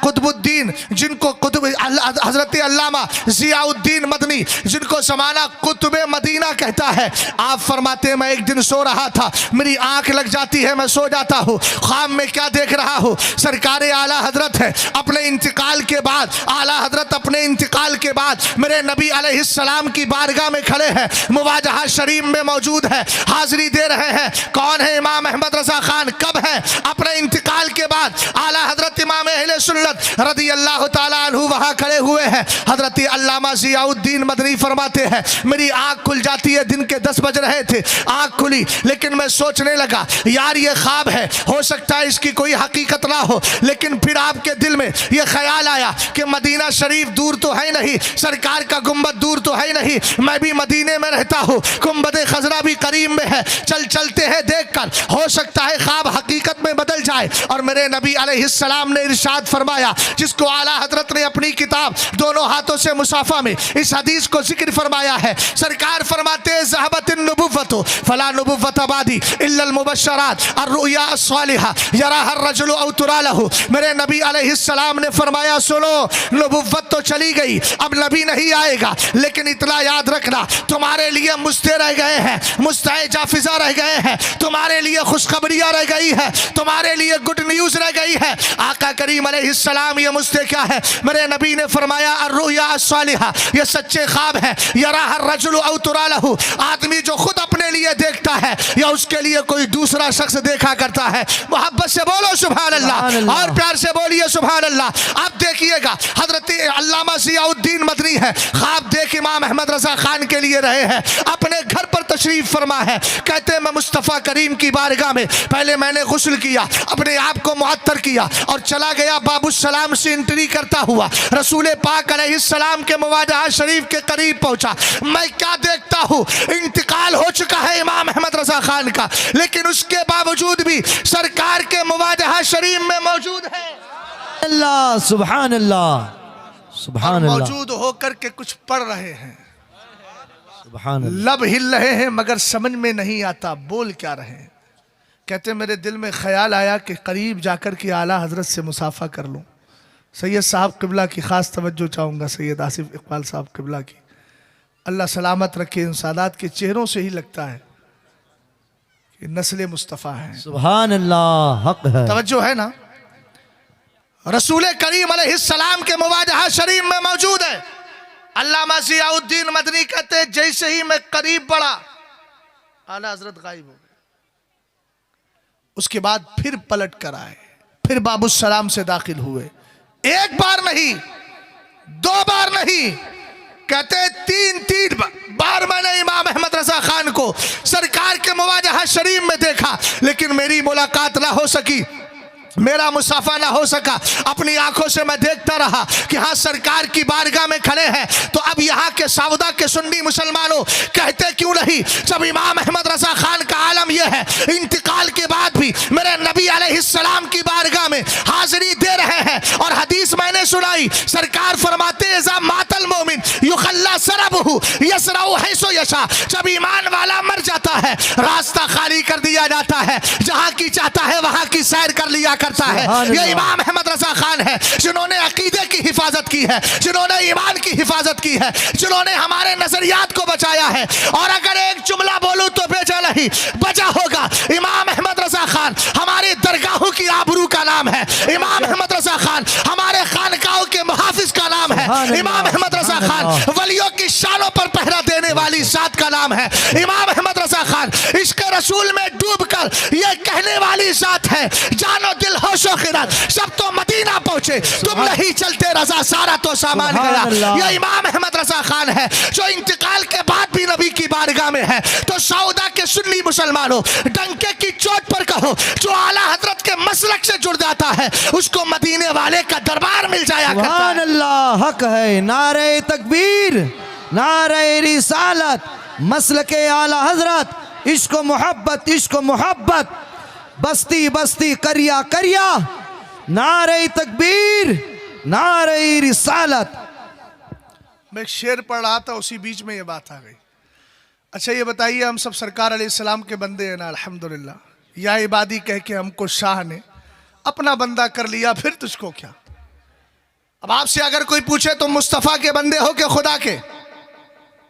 कुतुबुद्दीन, जिनको हजरत अल्लामा ज़ियाउद्दीन मदनी, जिनको ज़माना कुतुब मदीना कहता है, आप फरमाते हैं मैं एक दिन सो रहा था, मेरी आँख लग जाती है, मैं सो जाता हूँ, ख्वाब में क्या देख रहा हूँ? सरकारे आला हजरत है। अपने इंतकाल के बाद आला हजरत अपने इंतकाल के बाद मेरे नबी अलैहिस्सलाम की बारगाह में खड़े हैं, मुवाजहा शरीफ में मौजूद है, हाजिरी दे रहे हैं। कौन है? इमाम अहमद रजा खान। कब है? अपने इंतकाल के बाद। आला हजरत इमाम अहले सुन्नत रदी अल्लाह ताला अन्हु वहाँ खड़े हुए हैं। हजरत अल्लामा ज़ियाउद्दीन मदनी फरमाते हैं मेरी आँख खुल जाती है, दिन के 10 बज रहे थे, आँख खुली, लेकिन मैं सोचने लगा यार ये ख्वाब है, हो सकता है इसकी कोई हकीकत ना हो। लेकिन फिर आपके दिल में यह ख्याल आया कि मदीना शरीफ दूर तो है नहीं, सरकार का गुंबद दूर तो है नहीं, मैं भी मदीने में रहता हूँ, गुंबद खजरा भी करीब में है, चलते हैं देखकर, हो सकता है ख्वाब हकीकत में बदल जाए। और मेरे नबी अलैहिस्सलाम ने इरशाद इरशाद फरमाया, जिसको आला हजरत ने अपनी किताब दोनों हाथों से मुसाफा में इस हदीस को जिक्र फरमाया है। सरकार फरमाते हैं ज़हबतिन नुबुव्वतु फला नुबुव्वत बादी इल्लल मुबश्शरात अर्रुया अस्सालिहा यराहा अर्रजुलु औ तुरा लहु। मेरे नबी अलैहिस्सलाम ने फरमाया, सुनो, नबुव्वत तो चली गई, अब नबी नहीं आएगा, लेकिन इतना याद रखना, तुम्हारे लिए मुस्ते रह गए हैं, मुस्ताए जाफिजा रह गए हैं, तुम्हारे लिए खुशखबरियां रह गई है, तुम्हारे लिए गुड न्यूज रह गई है। आका करीम अलैहिस्सलाम, ये मुस्ते क्या है? मेरे नबी ने फरमाया, अर्रुया अस्सालिहा, ये सच्चे ख्वाब है, यराहा अर्रजुलु औ तुरा लहु, आदमी जो खुद अपने लिए देखता है या उसके लिए कोई दूसरा शख्स देखा करता है। मोहब्बत से बोलो सुभान अल्लाह, और प्यार से बोलिए सुभान अल्लाह। अब देखिएगा, हजरत अल्लामा ज़ियाउद्दीन मदनी है, ख्वाब देख इमाम अहमद रजा खान के लिए रहे हैं, अपने घर पर तशरीफ फरमा है। कहते हैं, मैं मुस्तफ़ा करीम की बारगाह में पहले मैंने गुस्ल किया, अपने आप को मुअत्तर किया और चला गया बाबुस्सलाम से एंट्री करता हुआ रसूल पाक अलैहिस्सलाम के मुवाजहा शरीफ के करीब पहुंचा। मैं क्या देखता हूँ, इंतकाल हो चुका है इमाम अहमद रजा खान का, लेकिन उसके बावजूद भी सरकार के मुवाजहा शरीफ में मौजूद है। अल्लाह सुभान अल्लाह सुभान अल्लाह मौजूद होकर के कुछ पढ़ रहे हैं, सुभान अल्लाह। लब हिल रहे हैं, मगर समझ में नहीं आता बोल क्या रहे हैं। कहते मेरे दिल में ख्याल आया कि करीब जाकर के आला हजरत से मुसाफा कर लूँ। सैयद साहब किबला की ख़ास तवज्जो चाहूँगा, सैयद आसिफ इकबाल साहब किबला की, अल्लाह सलामत रखे। इन सादात के चेहरों से ही लगता है कि नस्ल मुस्तफ़ा है। सुभान अल्लाह, हक है। तवज्जो है ना? रसूल करीम अलैहिस्सलाम के मुवाजहा शरीफ में मौजूद है। अल्लामा ज़ियाउद्दीन मदनी कहते हैं, जैसे ही मैं करीब बढ़ा, आला हजरत गायब हो गए। उसके बाद फिर पलट कर आए, फिर बाबुस्सलाम से दाखिल हुए। एक बार नहीं, दो बार नहीं, कहते तीन बार मैंने इमाम अहमद रजा खान को सरकार के मुवाजहा शरीफ में देखा, लेकिन मेरी मुलाकात ना हो सकी, मेरा मुसाफा ना हो सका। अपनी आंखों से मैं देखता रहा कि हाँ, सरकार की बारगाह में खड़े हैं। तो अब यहाँ के सावदा के सुन्नी मुसलमानों कहते क्यों नहीं, जब इमाम अहमद रजा खान का आलम यह है, इंतकाल के बाद भी मेरे नबी अलैहिस्सलाम की बारगाह में हाजिरी दे रहे हैं। और हदीस मैंने सुनाई, सरकार फरमाते हैं, इज़ा मातल मोमिन युखल्ला सरबहु यसरउ हैसो यशा, जब ईमान वाला मर जाता है, रास्ता खाली कर दिया जाता है, जहाँ की चाहता है वहाँ की सैर कर लिया करता है। ये इमाम अहमद रजा खान है, जिन्होंने अकीदे की हिफाजत की है, जिन्होंने ईमान की हिफाजत की है, जिन्होंने हमारे नजरियात को बचाया है। और अगर एक जुमला बोलूं तो बेजा नहीं बचा होगा, इमाम अहमद रजा खान हमारी दरगाहों की आबरू का नाम है। इमाम अहमद रजा खान हमारे खानकाहों के मुहाफिज का नाम है। इमाम अहमद रजा खान वलियों की शानों पर पहरा देने वाली जात का नाम है। इमाम अहमद रजा खान इश्क रसूल में डूबकर ये कहने वाली जात है, जानो दिल होशो खिरत सब तो मदीना पहुंचे, तुम नहीं चलते रजा सारा तो सामान गया। ये इमाम अहमद रजा खान है, जो इंतकाल के बाद भी नबी की बारगाह में है। तो सऊदा के सुन्नी मुसलमानों, डंके की चोट पर कहो, जो आला हजरत के मसलक से जुड़ जाता है, उसको मदीने वाले का दरबार मिल जाया करता है। सुभान अल्लाह, हक है। नारे तकबीर, नारे रिसालत, मसलके आला हजरत, इश्क मोहब्बत, इश्क मोहब्बत, बस्ती बस्ती करिया करिया, नारे तकबीर, नारे रिसालत। मैं एक शेर पढ़ रहा था, उसी बीच में ये बात आ गई। अच्छा ये बताइए, हम सब सरकार अलैहिस्सलाम के बंदे हैं ना, अल्हम्दुलिल्लाह। या इबादी कह के हमको शाह ने अपना बंदा कर लिया, फिर तुझको क्या? अब आपसे अगर कोई पूछे तुम मुस्तफ़ा के बंदे हो कि खुदा के,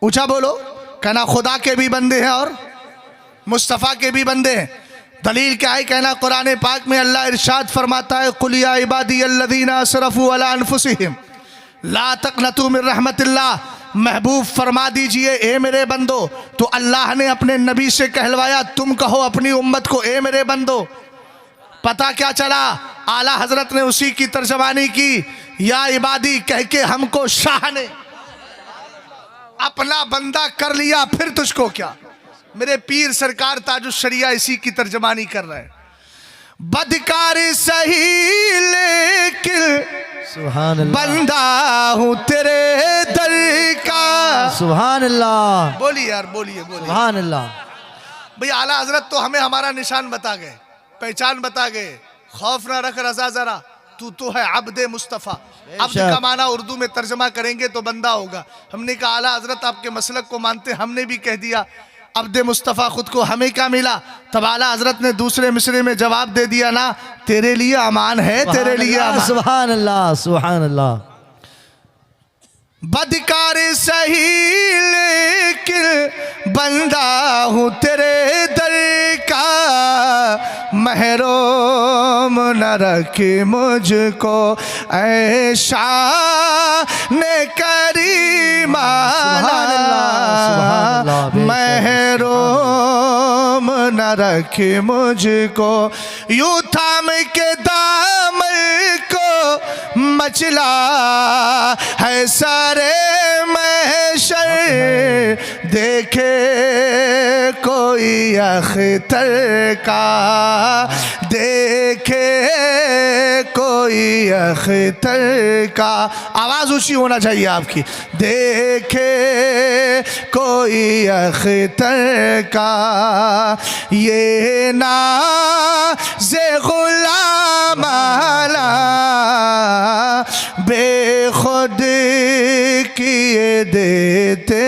ऊंचा बोलो, कहना खुदा के भी बंदे हैं और मुस्तफ़ा के भी बंदे हैं। दलील क्या है? कहना कुरान पाक में अल्लाह इरशाद फरमाता है, कुल या इबादी अल्लज़ीना असरफू अला अनफुसिहिम ला तक़नतू मिन रहमतिल्लाह। महबूब फरमा दीजिए, ए मेरे बंदो। तो अल्लाह ने अपने नबी से कहलवाया, तुम कहो अपनी उम्मत को, ए मेरे बंदो। पता क्या चला? आला हजरत ने उसी की तर्जमानी की, या इबादी कह के हमको शाह ने अपना बंदा कर लिया, फिर तुझको क्या? मेरे पीर सरकार ताजुश शरिया इसी की तर्जमानी कर रहे हैं। बदकार सही लेकिन सुभान अल्लाह, बंदा हूँ तेरे दर का। सुभान अल्लाह, बोलिए यार, बोलिए बोलिए। सुभान अल्लाह। भाई आला हजरत तो हमें हमारा निशान बता गए, पहचान बता गए। खौफ ना रख रजा जरा, तू तो है अब्दे मुस्तफ़ा। अब्द का माना उर्दू में तर्जमा करेंगे तो बंदा होगा। हमने कहा आला हजरत आपके मसलक को मानते, हमने भी कह दिया अब्दे मुस्तफ़ा खुद को, हमें क्या मिला? तब आला हजरत ने दूसरे मिसरे में जवाब दे दिया ना, तेरे लिए अमान है, तेरे लिए अमान। सुभान अल्लाह, सुभान अल्लाह। बदकार सही लेकिन बंदा हूँ तेरे दर का, महरूम न रखे मुझको ऐशा ने करीमा, महरूम न रखे मुझको, यूं थाम के दामन को मचला है सारे महशर, देखे कोई अख्तर का, देखे कोई अख्तर का। आवाज ऊंची होना चाहिए आपकी। देखे कोई अख्तर का, ये नाज़े गुलाम आला बेखुद किए देते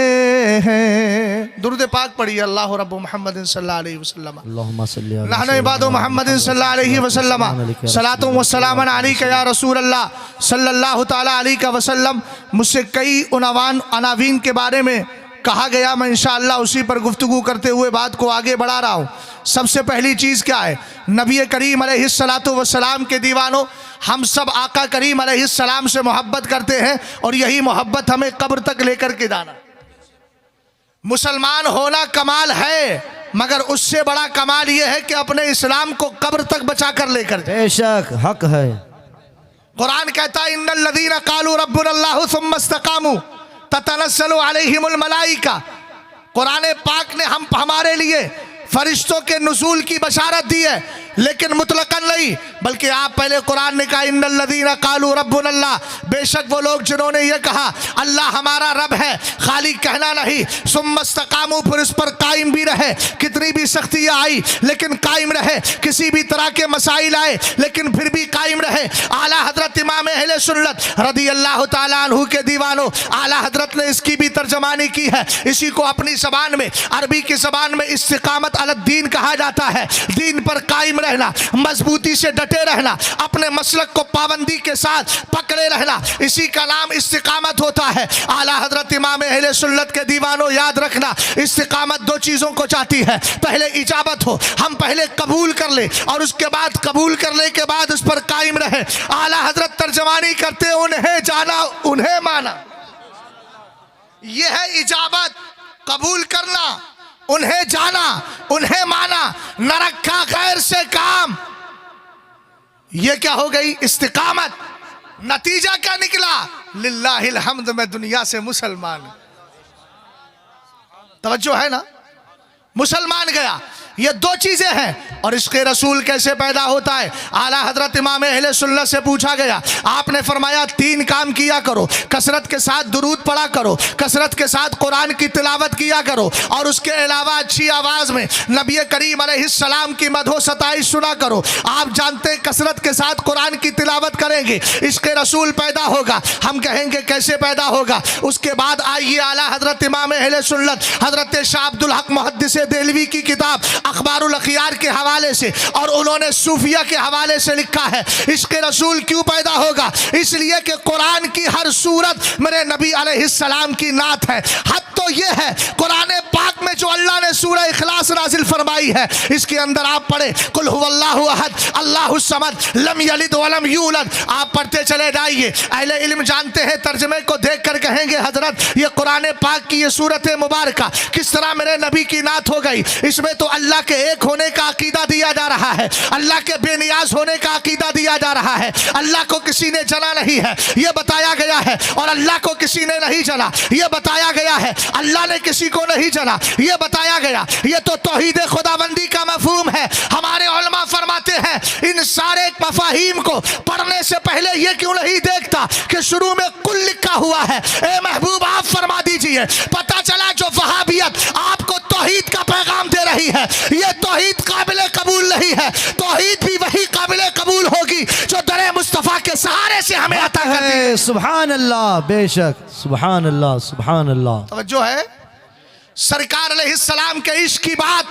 हैं। दुरूद पाक पढ़िए। अल्लाह रब्बु मुहम्मद सल्लल्लाहु अलैहि वसल्लम, अल्लाहुम्मा सल्ली अला नहनु इबादु मुहम्मद सल्लल्लाहु अलैहि वसल्लम, सलातु व सलाम अलैका या रसूल अल्लाह सल्लल्लाहु ताला अलैहि वसल्लम। मुझसे कई अनावीन के बारे में कहा गया, मैं इंशाअल्लाह उसी पर गुफ्तगू करते हुए बात को आगे बढ़ा रहा हूँ। सबसे पहली चीज़ क्या है? नबी करीम अलैहिस्सलातु वस्सलाम के दीवानों, हम सब आका करीम अलैहिस्सलाम से मोहब्बत करते हैं और यही मोहब्बत हमें कब्र तक लेकर के जाना। मुसलमान होना कमाल है, मगर उससे बड़ा कमाल यह है कि अपने इस्लाम को कब्र तक बचा कर लेकर जाए। बेशक हक है। कुरान कहता है इन्नल लज़ीना क़ालू रब्बुनल्लाहु सुम्मा इस्तक़ामू ततनज़्ज़लु अलैहिमुल मलाइका। कुरान पाक ने हमारे लिए फरिश्तों के नुज़ूल की बशारत दी है, लेकिन मुतलकन नहीं, बल्कि आप पहले कुरान ने कहा इन्नल लज़ीना क़ालू रब्बुनल्लाह, बेशक वो लोग जिन्होंने ये कहा अल्लाह हमारा रब है, खाली कहना नहीं, सुम्मा इस्तक़ामू, फिर इस पर कायम भी रहे। कितनी भी सख्तियाँ आई लेकिन कायम रहे, किसी भी तरह के मसाइल आए लेकिन फिर भी कायम रहे। आला हजरत इमाम अहले सुन्नत रज़ियल्लाहु ताला अन्हु के दीवानों, आला हजरत ने इसकी भी तर्जमानी की है। इसी को अपनी ज़बान में, अरबी की ज़बान में इस्तिक़ामत अलद्दीन कहा जाता है। दीन पर कायम रहना, मजबूती से डटे रहना, अपने मसलक को पाबंदी के साथ पकड़े रहना, इसी का नाम इस्तिकामत होता है। आला हजरत इमाम अहले सुन्नत के दीवानों, याद रखना, इस्तिकामत दो चीज़ों को चाहती है। पहले इजाबत हो, हम पहले कबूल कर ले और उसके बाद कबूल करने के बाद उस पर कायम रहे। आला हजरत तर्जमानी करते उन्हें जाना उन्हें माना, यह है इजाबत, कबूल करना, उन्हें जाना उन्हें माना, न रखा गैर से काम। ये क्या हो गई? इस्तिकामत। नतीजा क्या निकला? लिल्लाहिल हम्द, मैं दुनिया से मुसलमान। तवज्जो है ना? मुसलमान गया। ये दो चीजें हैं। और इश्क़ रसूल कैसे पैदा होता है? आला हजरत इमाम अहले सुन्नत से पूछा गया, आपने फरमाया तीन काम किया करो, कसरत के साथ दुरूद पढ़ा करो, कसरत के साथ कुरान की तिलावत किया करो, और उसके अलावा अच्छी आवाज में नबी करीम अलैहिस्सलाम की मदहो सताइश सुना करो। आप जानते हैं कसरत के साथ कुरान की तिलावत करेंगे, इश्क़ रसूल पैदा होगा। हम कहेंगे कैसे पैदा होगा? उसके बाद आइए आला हजरत इमाम अहले सुन्नत हजरत शाह अब्दुल हक मुहद्दिस देहलवी की किताब अखबारुल अखियार के हवाले से, और उन्होंने सूफिया के हवाले से लिखा है इश्क़ रसूल क्यों पैदा होगा? इसलिए कि कुरान की हर सूरत मेरे नबी अलैहिस्सलाम की नात है। हद तो ये है, कुरान पाक में जो अल्लाह ने सूरह इखलास नाजिल फरमाई है, इसके अंदर आप पढ़े कुल हुवल्लाहु अहद अल्लाहुस समद लम यलिद वलम यूलद, आप पढ़ते चले जाइए। अहले इल्म जानते हैं, तर्जमे को देख कर कहेंगे हजरत ये कुरान पाक की ये सूरत मुबारक किस तरह मेरे नबी की नात हो गई। इसमें तो अल्लाह के एक होने का अकीदा दिया जा रहा है, अल्लाह के बेनियाज होने का अकीदा दिया जा रहा है, अल्लाह को किसी ने जना नहीं है यह बताया गया है, और अल्लाह को किसी ने नहीं जना यह बताया गया है, अल्लाह ने किसी को नहीं जना यह बताया गया। यह तो तौहीद खुदाबंदी का मफहूम है। हमारे उलमा फरमाते हैं इन सारे मफाहीम को पढ़ने से पहले यह क्यों नहीं देखता कि शुरू में कुल लिखा हुआ है। ए महबूब आप फरमा दीजिए, पता चला जो वहाबियत आपको तौहीद का पैगाम दे रही है, यह तौहीद काबिल कबूल नहीं है। तौहीद भी वही काबिल कबूल होगी जो दरे मुस्तफ़ा के सहारे से हमें अता कर दी। है सुभान अल्लाह, बेशक सुभान अल्लाह सुभान अल्लाह। तवज्जो है, सरकार अलैहिस्सलाम के इश्क की बात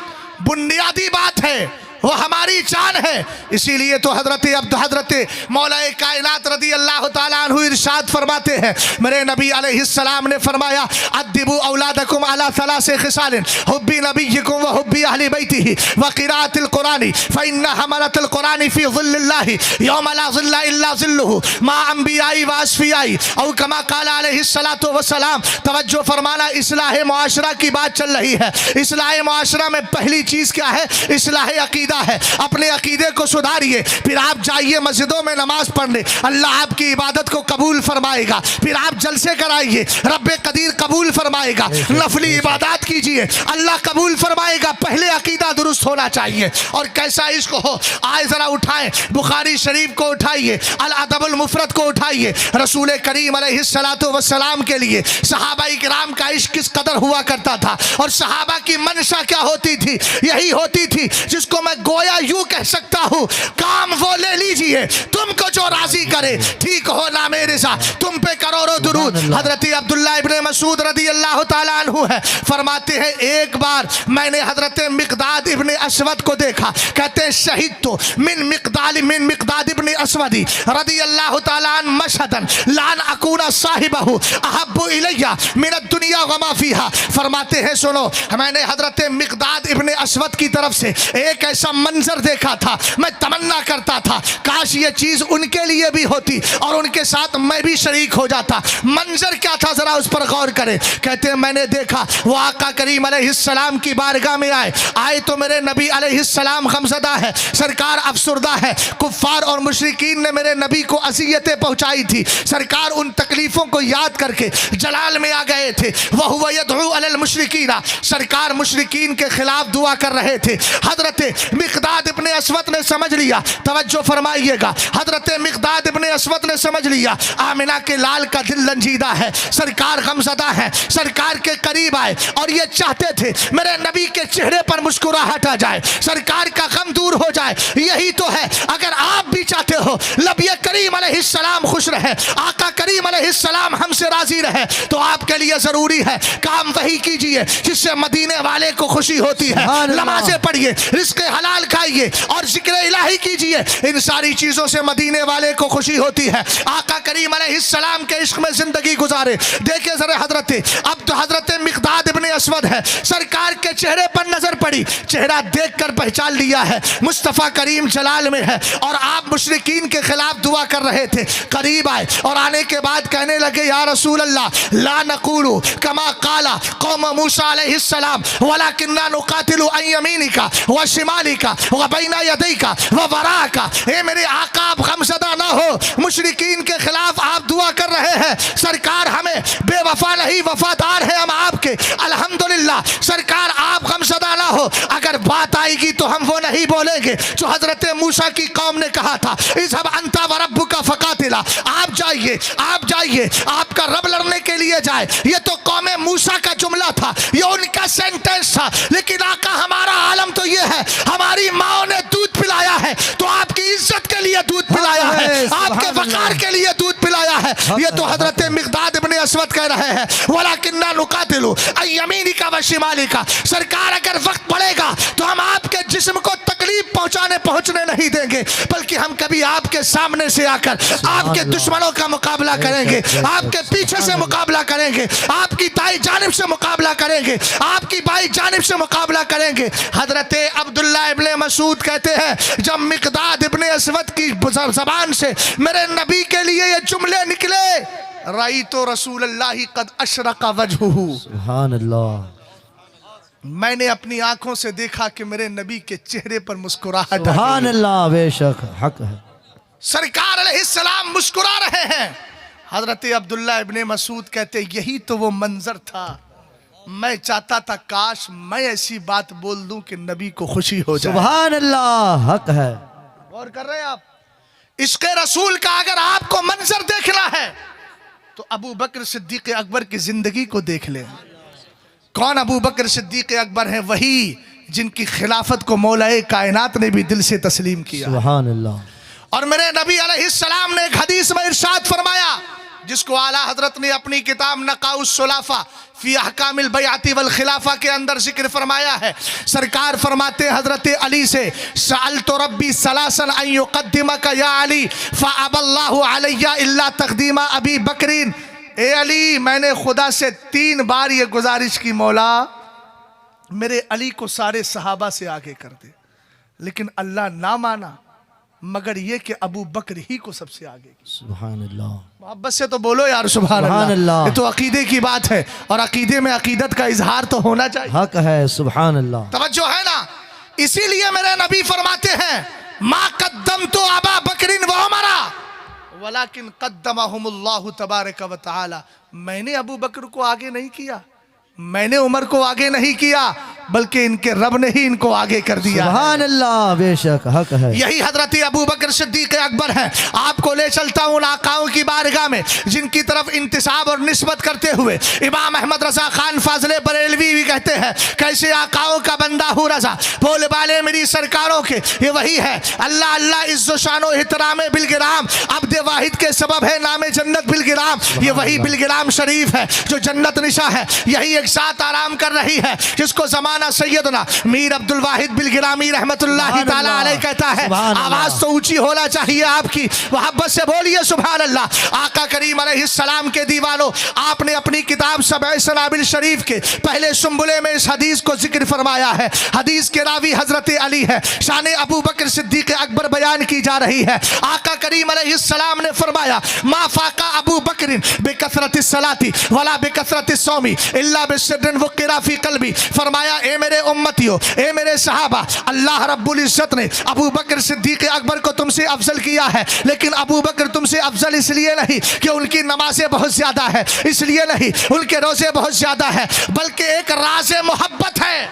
बुनियादी बात है, वो हमारी जान है। इसीलिए तो हजरत मौलाए कायनात रदी अल्लाह ताला अन्हु इरशाद फरमाते हैं, मेरे नबी अलैहिस्सलाम ने फरमाया, अद्दिबू औलादकुम अला सलासे खिसालिन हुब्बी नबिय्यकुम व हुब्बी अहली बैतिही व क़िराअतिल कुरानी फ़इन्ना हमलतुल कुरानी फ़ी ज़िल्लिल्लाहि यौम ला ज़िल्ला इल्ला ज़िल्लुहु मा अंबियाई व अस्फियाई औ कमा क़ाला अलैहिस्सलातु वस्सलाम। तवज्जो फरमाना, इस्लाह मुआशरा की बात चल रही है। इस्लाह मुआशरा में पहली चीज़ क्या है? इस्लाह अक़ीदा है। अपने अकीदे को सुधारिए, फिर आप जाइए मस्जिदों में नमाज पढ़ने, अल्लाह आपकी इबादत को कबूल फरमाएगा। फिर आप जलसे कराइए, रब्बे कदीर कबूल फरमाएगा। नफली इबादत कीजिए, अल्लाह कबूल फरमाएगा। पहले अकीदा दुरुस्त होना चाहिए। और कैसा इश्क हो, आए जरा उठाएं, बुखारी शरीफ को उठाइए, अल अदबुल मुफरद को उठाइए। रसूल करीम अलैहिस्सलातु वस्सलाम के लिए सहाबा इकराम का इश्क किस कदर हुआ करता था, और सहाबा की मंशा क्या होती थी? यही होती थी जिसको मैं गोया यूं कह सकता हूं, काम वो ले लीजिए तुमको जो राजी करे, ठीक हो ना मेरे साथ, तुम पे करोड़ों दुरूद। हजरत अब्दुल्ला इब्ने मसूद रदी अल्लाह ताला अन्हु है, फरमाते हैं एक बार मैंने हजरत मिक़दाद इब्ने अस्वद को देखा। कहते हैं शहीद तो मिन मिक़दाद इब्ने अस्वदी रदी अल्लाह ताला अन मशहदन लान अकूना साहिबहु अहब्बु इलैया मिन दुनिया व मा फीहा। फरमाते हैं सुनो, मैंने हजरत मिक़दाद इब्ने अस्वद की तरफ से एक ऐसा मंजर देखा था, मैं तमन्ना करता था काश ये चीज उनके लिए भी होती और उनके साथ मैं भी शरीक हो जाता। मंजर क्या था, जरा उस पर गौर करें। कहते हैं मैंने देखा वो आका करीम अलैहिस्सलाम की बारगाह में आए तो मेरे नबी अलैहिस्सलाम गमज़दा है, सरकार अफसुर्दा है। कुफ्फार और मुशरिकीन ने मेरे नबी को अज़ियतें पहुंचाई थी, सरकार उन तकलीफों को याद करके जलाल में आ गए थे। वह हुवा यदउ अलल मुशरिकीना, सरकार मुशरिकीन के खिलाफ दुआ कर रहे थे। हजरत मिक़दाद इब्ने अस्वद ने समझ लिया, तवज्जो फरमाइएगा, हजरत मिक़दाद इब्ने अस्वद ने समझ लिया आमिना के लाल का दिल रंजीदा है, सरकार गमज़दा है, सरकार के करीब आए और ये चाहते थे मेरे नबी के चेहरे पर मुस्कुराहट आ जाए, सरकार का गम दूर हो जाए। यही तो है, अगर आप भी चाहते हो नबी करीम अलैहिस्सलाम खुश रहे, आका करीम अलैहिस्सलाम हमसे राजी रहे, तो आपके लिए जरूरी है काम वही कीजिए जिससे मदीने वाले को खुशी होती है। नमाजें पढ़िए, रिज़्क़ हलाल खाइए और जिक्र इलाही कीजिए, इन सारी चीजों से मदीने वाले को खुशी होती है। आका करीम अलैहिस्सलाम के इश्क में जिंदगी गुजारे। देखिए जरा हजरत मिक़दाद इब्ने अस्वद है, सरकार के चेहरे पर नजर पड़ी, चेहरा देखकर पहचान लिया है मुस्तफ़ा करीम जलाल में है और आप मुशरिकीन के खिलाफ दुआ कर रहे थे। करीब आए और आने के बाद कहने लगे या रसूल अल्लाह ला नक़ूलु कमा क़ाला कौम मूसा अलैहिस्सलाम वलाकिन्ना नुक़ातिलु अन यमीनिका व शिमालिका व बैना यदैका व वराका। ए मेरे आका, आप गमज़दा ना हो, मुशरिकीन के खिलाफ आप दुआ कर रहे हैं, सरकार हमें बेवफा नहीं वफादार है हम आपके, अल्हम्दुलिल्लाह। सरकार आप गमज़दा ना हो, अगर बात आएगी तो हम वो नहीं बोलेंगे जो हजरत मूसा की कौम ने कहा था, इज़हब अंता व रब्बुका फ़क़ातिला, आप जाइए, आपका रब लड़ने के लिए जाए। ये तो कौम मूसा का जुमला था, ये उनका सेंटेंस था, लेकिन आका हमारा आलम तो ये है, हमारी माँ ने दूध पिलाया है तो आपकी इज्जत के लिए दूध पिलाया है, आपके वक़ार के लिए दूध पिलाया है। ये तो हजरत मिक़दाद इब्ने अस्वद कह रहे हैं वलाकिन्ना नुक़ातिलु अन यमीनिका व शिमालिका, सरकार अगर वक्त पड़ेगा तो हम आपके जिस्म को तकलीफ पहुंचने नहीं देंगे, बल्कि हम कभी आपके सामने से आकर आपके दुश्मनों का मुकाबला करेंगे, आपके पीछे से मुकाबला करेंगे, आपकी दाई जानिब से मुकाबला करेंगे, आपकी बाई जानिब से मुकाबला करेंगे। हजरत अब्दुल्ला इब्ने मसूद कहते हैं जब मिक़दाद इब्ने अस्वद की ज़बान से मेरे नबी के लिए ये जुमले निकले, रई तो रसूलुल्लाह कद अशरका वजहुहु, सुभान अल्लाह, मैंने अपनी आंखों से देखा कि मेरे नबी के चेहरे पर मुस्कुराहट आ सुभान गई। अल्लाह, बेशक हक है। सरकार अलैहिस्सलाम मुस्कुरा रहे हैं। हजरत अब्दुल्ला इब्ने मसूद कहते यही तो वो मंजर था, मैं चाहता था काश मैं ऐसी बात बोल दूं कि नबी को खुशी हो जाए। सुभान अल्लाह, हक है। गौर कर रहे हैं आप, इश्क़े रसूल का अगर आपको मंजर देखना है तो अबू बकर सिद्दीक़ अकबर की जिंदगी को देख लें। कौन अबू बकर सिद्दीक़ अकबर हैं? वही जिनकी खिलाफत को मौलाए कायनात ने भी दिल से तस्लीम किया। सुभान अल्लाह। और मेरे नबी अलैहिस्सलाम ने एक हदीस में इरशाद फरमाया, जिसको आला हजरत ने अपनी किताब नकाउस सुलाफा फी अहकामिल बैअती वल खिलाफा के अंदर जिक्र फरमाया है। सरकार फरमाते हजरत अली से, सअलतु रब्बी सलासन अन युक़द्दिमका या अली फ़अबल्लाहु अलैया इल्ला तक़दीमा अबी बकरीन। ए अली, मैंने खुदा से 3 बार ये गुजारिश की, मौला मेरे अली को सारे सहाबा से आगे कर दे, लेकिन अल्लाह ना माना मगर ये कि अबू बकर ही को सबसे आगे। सुभान अल्लाह। मोहब्बत से तो बोलो यार सुभान सुभान अल्लाह। अल्लाह। ये तो अकीदे की बात है और अकीदे में अकीदत का इजहार तो होना चाहिए। हक है। सुभान अल्लाह। तवज्जो है ना। इसीलिए मेरे नबी फरमाते हैं, मा कद्दम तो अबा बकरिन व उमरा वलाकिन कद्दमहुमुल्लाहु तबारक व तआला। मैंने अबू बकर को आगे नहीं किया, मैंने उमर को आगे नहीं किया, बल्कि इनके रब ने ही इनको आगे कर दिया। सुभान अल्लाह। बेशक हक है। यही हजरत अबू बकर सिद्दीक अकबर है। आपको ले चलता हूँ उन आकाओं की बारगाह में जिनकी तरफ इंतिसाब और निस्बत करते हुए इमाम अहमद रजा खान फाजले बरेलवी भी कहते हैं, कैसे आकाओं का बंदा हूँ रजा, बोले बाले मेरी सरकारों के। ये वही है, अल्लाह अल्लाह इज्जो शानो एहतराम बिलगिराम, अब्द वाहिद के सबब है नामे जन्नत बिलगिराम। ये वही बिलगिराम शरीफ है जो जन्नत निशा है। यही एक साथ आराम कर रही है जिसको जमाना सैयदना मीर अब्दुल वाहिद बिलगिरामी रहमतुल्लाहि ताला अलैह कहता है। आवाज तो ऊंची होना चाहिए आपकी, मोहब्बत से बोलिए सुभान अल्लाह। आका करीम अलैहिस्सलाम के दीवानों, आपने अपनी किताब सबअ सनाबिल शरीफ के पहले सुम्बुले में इस हदीस को जिक्र फरमाया है। हदीस के रावी हजरत अली है, शान अबू बकर सिद्दीक अकबर बयान की जा रही है। आका करीम अलैहिस्सलाम ने फरमाया, मा फाका अबू बकरिन बिकसरतिस सलाती वला बिकसरतिस सौमी इल्ला बिसिर्रिन वक़िरा फी क़ल्बी। फरमाया, ए मेरे उम्मतियों, ए मेरे सहाबा, अल्लाह रब्बुल इज्जत ने अबू बकर सिद्दीक अकबर को तुमसे अफजल किया है, लेकिन अबू बकर तुमसे अफजल इसलिए नहीं कि उनकी नमाजें बहुत ज्यादा है, इसलिए नहीं उनके रोजे बहुत ज्यादा है, बल्कि एक राज मोहब्बत है।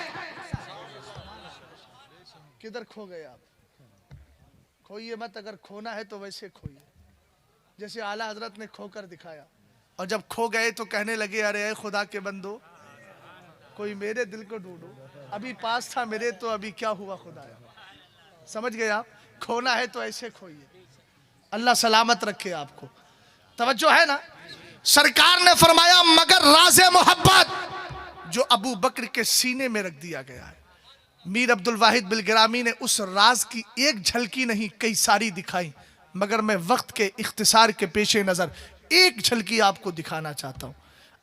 किधर खो गए आप? खोइए मत, अगर खोना है तो वैसे खोइए जैसे आला हजरत ने खोकर दिखाया। और जब खो गए तो कहने लगे, अरे खुदा के बंदो, कोई मेरे दिल को ढूंढो, अभी पास था मेरे तो अभी क्या हुआ खुदा। समझ गए आप? खोना है तो ऐसे खोइए, अल्लाह सलामत रखे आपको। तवज्जो है ना। सरकार ने फरमाया, मगर राज़े मोहब्बत जो अबू बकर के सीने में रख दिया गया है। मीर अब्दुल वाहिद बिलगिरामी ने उस राज की एक झलकी नहीं, कई सारी दिखाई, मगर मैं वक्त के इख्तिसार के पेशे नजर एक झलकी आपको दिखाना चाहता हूं।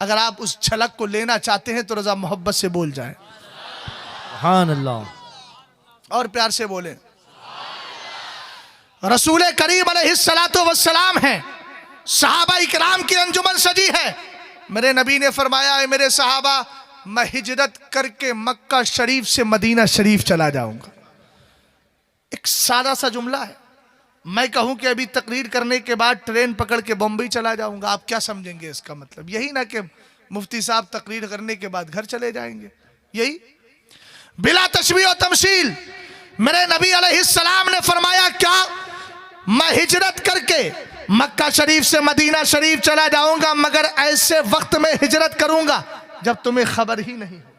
अगर आप उस झलक को लेना चाहते हैं तो रजा मोहब्बत से बोल जाएं, सुभान अल्लाह। और प्यार से बोलें, रसूल करीम अलैहिस्सलातु वस्सलाम हैं, सहाबा इकराम की अंजुमन सजी है। मेरे नबी ने फरमाया, है मेरे सहाबा, मैं हिजरत करके मक्का शरीफ से मदीना शरीफ चला जाऊंगा। एक सादा सा जुमला है। मैं कहूं कि अभी तकरीर करने के बाद ट्रेन पकड़ के बम्बई चला जाऊंगा, आप क्या समझेंगे इसका मतलब? यही ना कि मुफ्ती साहब तकरीर करने के बाद घर चले जाएंगे, यही बिला तशबीह और तमसील। मेरे नबी अलैहिस्सलाम ने फरमाया, क्या मैं हिजरत करके मक्का शरीफ से मदीना शरीफ चला जाऊंगा, मगर ऐसे वक्त में हिजरत करूंगा जब तुम्हें खबर ही नहीं हो।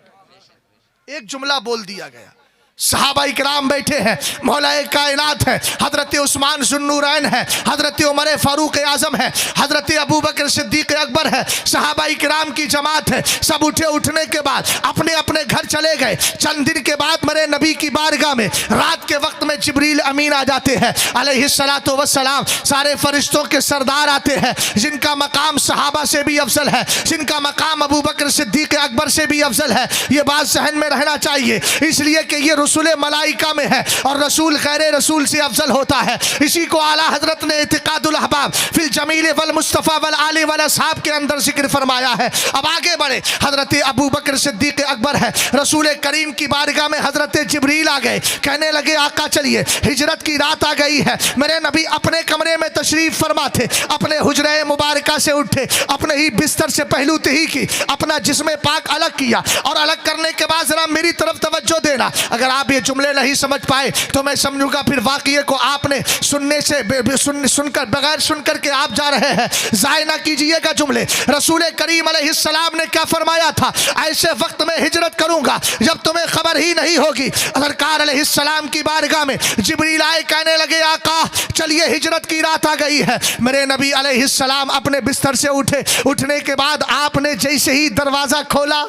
एक जुमला बोल दिया गया। सहाबा इकराम बैठे हैं, मौलाए कायनात है, हजरत उस्मान जुन्नूरैन है, हजरत उमर फारूक आजम है, हजरत अबू बकर सिद्दीक अकबर है, सहाबा इकराम की जमात है। सब उठे, उठने के बाद अपने अपने घर चले गए। चंद दिन के बाद मेरे नबी की बारगाह में रात के वक्त में जिब्रील अमीन आ जाते हैं अलैहिस्सलातु वस्सलाम। सारे फरिश्तों के सरदार आते हैं, जिनका मकाम सहाबा से भी अफजल है, जिनका मकाम अबू बकर सिद्दीक अकबर से भी अफजल है। ये बात जहन में रहना चाहिए, इसलिए कि ये रसूल मलाइका में है और रसूल खैर रसूल से अफजल होता है। इसी को आला हजरत ने इतिकादुल अहबाब फिल जमील वल मुस्तफा वल आले वल असहाब के अंदर जिक्र फरमाया है। अब आगे बढ़े, हजरत अबू बकर सिद्दीक अकबर है, रसूल करीम की बारगाह में हजरत जिब्रील आ गए। कहने लगे, आका चलिए, हिजरत की रात आ गई है। मेरे नबी अपने कमरे में तशरीफ फरमा थे, अपने हुजरे मुबारका से उठे, अपने ही बिस्तर से पहलू तही की, अपना जिस्म पाक अलग किया और अलग करने के बाद जरा मेरी तरफ तवज्जो देना। अगर आप ये जुमले नहीं समझ पाए तो मैं समझूंगा फिर वाक़ये को आपने सुनने से सुनकर बगैर सुनकर के आप जा रहे हैं। ज़ाय ना कीजिएगा जुमले। रसूल करीम अलैहिस्सलाम ने क्या फरमाया था, ऐसे वक्त में हिजरत करूंगा जब तुम्हें खबर ही नहीं होगी। सरकार अलैहिस्सलाम की बारगाह में जिब्रील आए, कहने लगे आका चलिए हिजरत की रात आ गई है। मेरे नबी अलैहिस्सलाम अपने बिस्तर से उठे। उठने के बाद आपने जैसे ही दरवाजा खोला,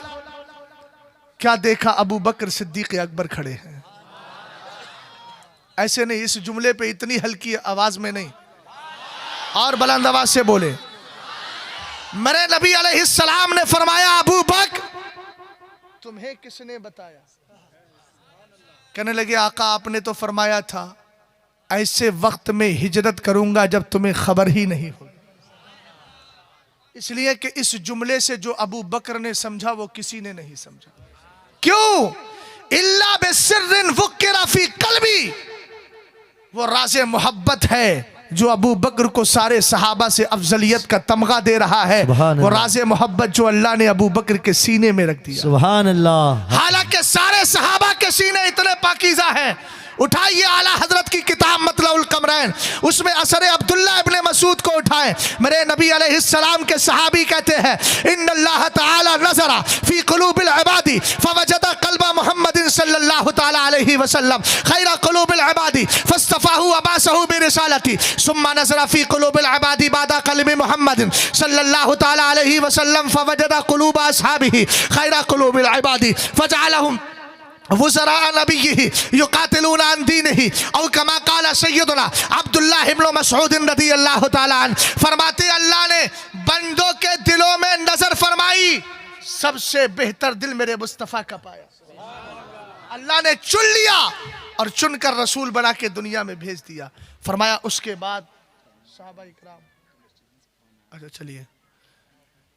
क्या देखा, अबू बकर सिद्दीक अकबर खड़े हैं। ऐसे नहीं, इस जुमले पे इतनी हल्की आवाज में नहीं, और बुलंद आवाज से बोले। मेरे नबी अलैहिस्सलाम ने फरमाया अबू बकर तुम्हें किसने बताया? कहने लगे आका आपने तो फरमाया था ऐसे वक्त में हिजरत करूंगा जब तुम्हें खबर ही नहीं होगी। इसलिए कि इस जुमले से जो अबू बकर ने समझा वो किसी ने नहीं समझा। क्यों? इल्ला बिसिर्रिन वुक्किरा फी कल्बी, वो राज़े मोहब्बत है जो अबू बकर को सारे सहाबा से अफजलियत का तमगा दे रहा है। वो राज़े मोहब्बत जो अल्लाह ने अबू बकर के सीने में रख दिया। सुभान अल्लाह। हालांकि सारे सहाबा के सीने इतने पाकीज़ा हैं। उठाइए आला हजरत की किताब मतलउल कमरैन, उसमें असर अब्दुल्ला इब्ने मसूद को उठाएं। मेरे नबी अलैहिस्सलाम के सहाबी कहते हैं इन्नल्लाह तआला नज़रा फी कुलूबिल इबादी फवजदा क़ल्ब मुहम्मदिन सल्लल्लाहु तआला अलैहि वसल्लम खैरा कुलूबिल इबादी फस्तफाहु अबासहु बिरिसालती सुम्मा नज़रा फी कुलूबिल इबादी बादा क़ल्बि मुहम्मदिन सल्लल्लाहु तआला अलैहि वसल्लम फवजदा कुलूब अस्हाबिही खैरा कुलूबिल इबादी फजअलहुम वज़रा नबीही युक़ातिलूना अन दीनिही औ कमा क़ाल सय्यदुना अब्दुल्लाह इब्न मसऊद रज़ियल्लाहु तआला अन्हु, फरमाते अल्लाह ने बंदों के दिलों में नजर फरमाई, सबसे बेहतर दिल मेरे मुस्तफ़ा का पाया। अल्लाह ने चुन लिया और चुनकर रसूल बना के दुनिया में भेज दिया। फरमाया उसके बाद सहाबा इकराम, अच्छा चलिए,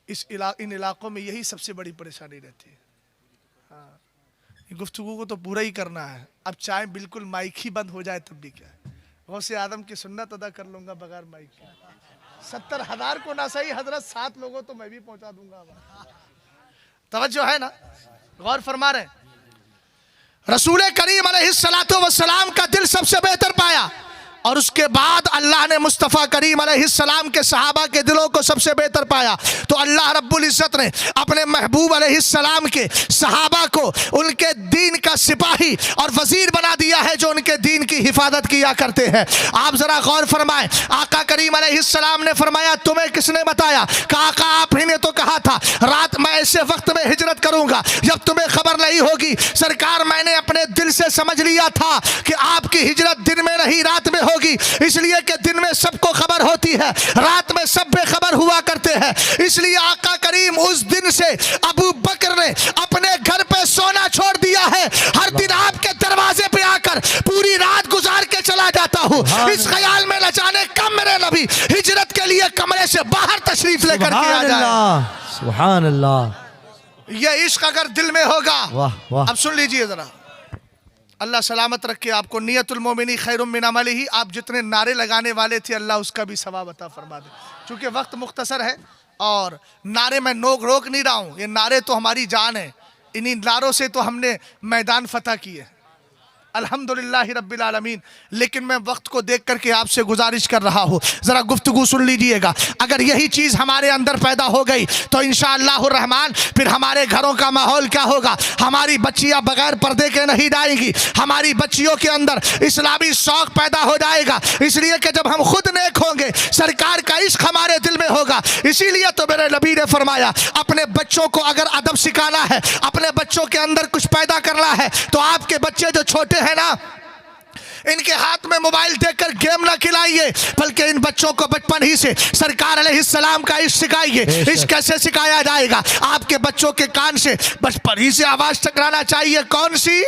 इन इलाकों में यही सबसे बड़ी परेशानी रहती है। गुफ्तगू को तो पूरा ही करना है। अब चाहे बिल्कुल माइक ही बंद हो जाए तब भी क्या है, गौसे आदम की सुन्नत अदा कर लूंगा बगैर माइक के। 70,000 को ना सही हजरत 7 लोगों तो मैं भी पहुंचा दूंगा। तवज्जो है ना, गौर फरमा रहे। रसूल करीम अलैहिस्सलातु वस्सलाम का दिल सबसे बेहतर पाया और उसके बाद अल्लाह ने मुस्तफ़ा करीम अलैहिस्सलाम के सहाबा के दिलों को सबसे बेहतर पाया। तो अल्लाह रब्बुल इज़्ज़त ने अपने महबूब अलैहिस्सलाम के सहाबा को उनके दीन का सिपाही और वजीर बना दिया है जो उनके दीन की हिफाजत किया करते हैं। आप जरा गौर फरमाएं, आका करीम अलैहिस्सलाम ने फरमाया तुम्हें किसने बताया? कहा आका आप ही ने तो कहा था रात मैं ऐसे वक्त में हिजरत करूंगा जब तुम्हें खबर नहीं होगी। सरकार मैंने अपने दिल से समझ लिया था कि आपकी हिजरत दिन में नहीं रात में होगी, इसलिए कि दिन में सबको खबर होती है, रात में सब बेखबर हुआ करते हैं। इसलिए आका करीम उस दिन से अबू बकर ने अपने घर पे सोना छोड़ दिया है। हर दिन आपके दरवाजे पे आकर पूरी रात गुजार के चला जाता हूँ, इस ख्याल में न जाने कब मेरे नबी हिजरत के लिए कमरे से बाहर तशरीफ लेकर के आ जाए। सुभान अल्लाह। ये इश्क अगर दिल में होगा, वाह वाह। अब सुन लीजिए जरा, अल्लाह सलामत रखे आपको। नियतुल मोमिनी खैरुम मिन अमलिही, आप जितने नारे लगाने वाले थे अल्लाह उसका भी सवाब अता फरमा दे। चूंकि वक्त मुख्तसर है और नारे में रोक नहीं रहा हूँ, ये नारे तो हमारी जान है। इन्हीं नारों से तो हमने मैदान फतह किए अल्हम्दुलिल्लाह रब्बिल आलमीन। लेकिन मैं वक्त को देख करके आपसे गुजारिश कर रहा हूँ, ज़रा गुफ्तगू सुन लीजिएगा। अगर यही चीज़ हमारे अंदर पैदा हो गई तो इंशाअल्लाह रहमान फिर हमारे घरों का माहौल क्या होगा? हमारी बच्चियाँ बगैर पर्दे के नहीं जाएंगी, हमारी बच्चियों के अंदर इस्लामी शौक़ पैदा हो जाएगा। इसलिए कि जब हम खुद नेक होंगे, सरकार का इश्क हमारे दिल में होगा। इसीलिए तो मेरे नबी ने फरमाया अपने बच्चों को अगर अदब सिखाना है, अपने बच्चों के अंदर कुछ पैदा करना है, तो आपके बच्चे जो छोटे है ना, इनके हाथ में मोबाइल देकर गेम ना खिलाइए, बल्कि इन बच्चों को बचपन ही से सरकार अलैहिस्सलाम का इश्क सिखाइए। इश्क कैसे सिखाया जाएगा? आपके बच्चों के कान से बचपन ही से आवाज टकराना चाहिए। कौन सी?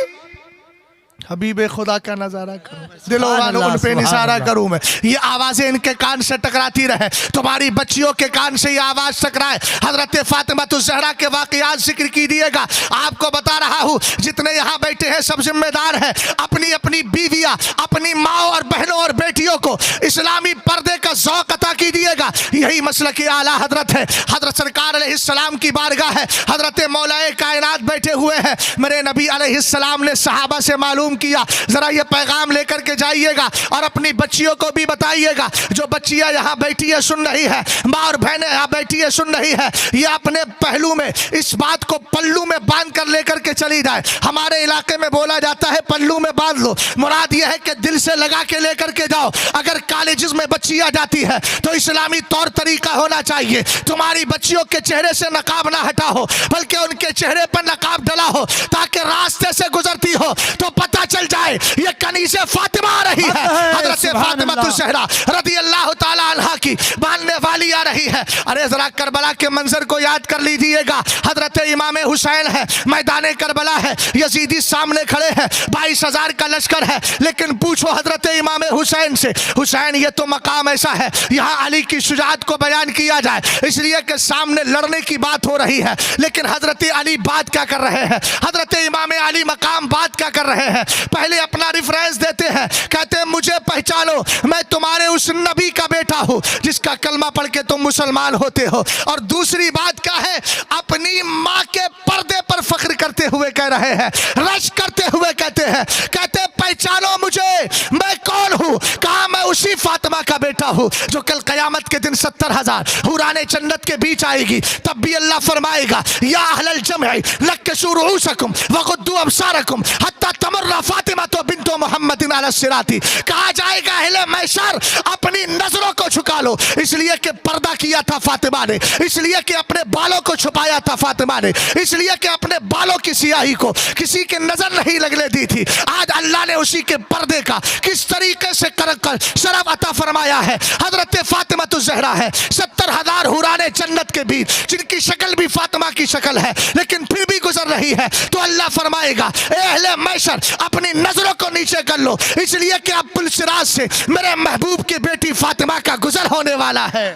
हबीब खुदा का नजारा करूं, दिलों वालों उन पे निसारा करूं मैं, ये आवाजें इनके कान से टकराती रहे, तुम्हारी बच्चियों के कान से ये आवाज टकराए। हजरत फातिमा ज़हरा के वाकयात जिक्र कीजिएगा। आपको बता रहा हूं, जितने यहाँ बैठे हैं सब जिम्मेदार हैं, अपनी अपनी बीवियां, अपनी माँ और बहनों और बेटियों को इस्लामी पर्दे का ज़ौक़ अता कीजिएगा। यही मसलक आला हजरत है। हजरत सरकार अलैहिस्सलाम की बारगाह है, हजरत मौलाए कायनात बैठे हुए हैं। मेरे नबी अलैहिस्सलाम ने सहाबा से मालूम किया, जरा ये पैगाम लेकर के जाइएगा और अपनी बच्चियों को भी बताइएगा। जो बच्चियां यहाँ बैठी है सुन रही है, माँ और बहनें यहाँ बैठी है सुन रही है, ये अपने पहलू में इस बात को पल्लू में बांध कर लेकर के चली जाए। हमारे इलाके में बोला जाता है पल्लू में बांध लो, मुराद यह है कि दिल से लगा के लेकर के जाओ। अगर कॉलेजेस में बच्चियां जाती है तो इस्लामी तौर तरीका होना चाहिए। तुम्हारी बच्चियों के चेहरे से नकाब ना हटा हो, बल्कि उनके चेहरे पर नकाब डला हो, ताकि रास्ते से गुजरती हो तो पता चल जाए ये कनीज़े फातिमा आ रही है। हजरत फातिमा ज़हरा रज़ी अल्लाह ताला अन्हा की बांधने वाली आ रही है। अरे जरा करबला के मंजर को याद कर लीजिएगा। हजरत इमाम हुसैन है, मैदान करबला है, यजीदी सामने खड़े हैं, 22,000 का लश्कर है। लेकिन पूछो हजरत इमाम हुसैन से, हुसैन ये तो मकाम ऐसा है यहाँ अली की शुजाअत को बयान किया जाए, इसलिए कि सामने लड़ने की बात हो रही है। लेकिन हजरत अली बात क्या कर रहे हैं, हजरत इमाम अली मकाम बात क्या कर रहे हैं। पहले अपना रिफरेंस देते हैं, कहते हैं मुझे पहचानो, मैं तुम्हारे उस नबी का बेटा हूँ जिसका कलमा पढ़ के तुम मुसलमान होते हो। और दूसरी बात क्या है, अपनी माँ के पर्दे पर फख्र करते हुए कह रहे हैं, रश करते हुए कहते हैं, कहते पहचानो मुझे, मैं कौन हूँ। कहा मैं उसी फातिमा का बेटा हूँ जो कल कयामत के दिन 70,000 हुराने जन्नत के बीच आएगी। तब भी अल्लाह फरमाएगा, या अहलल जमई लक्कशू रुऊसकुम वगुद्दू अबसारकुम हत्ता तमर्रा फातिमा तो बिन्तो मुहम्मदिन अला सिराती। कहा जाएगा अहले मैशर अपनी नजरों को झुका लो, इसलिए कि पर्दा किया था फातिमा ने, इसलिए कि अपने बालों को छुपाया था फातिमा ने, इसलिए कि अपने बालों की सियाही को किसी के नजर नहीं लगने दी थी। आज अल्लाह ने उसी के पर्दे का किस तरीके से कर शरफ अता फरमाया है। हजरत फातिमा ज़हरा है, 70,000 हुराने जन्नत के बीच, जिनकी शक्ल भी फातिमा की शक्ल है, लेकिन फिर भी गुजर रही है। तो अल्लाह फरमाएगा, ए अहले मैशर अपनी नजरों को नीचे कर लो, इसलिए कि अब पुलसिराज से मेरे महबूब की बेटी फातिमा का गुजर होने वाला है।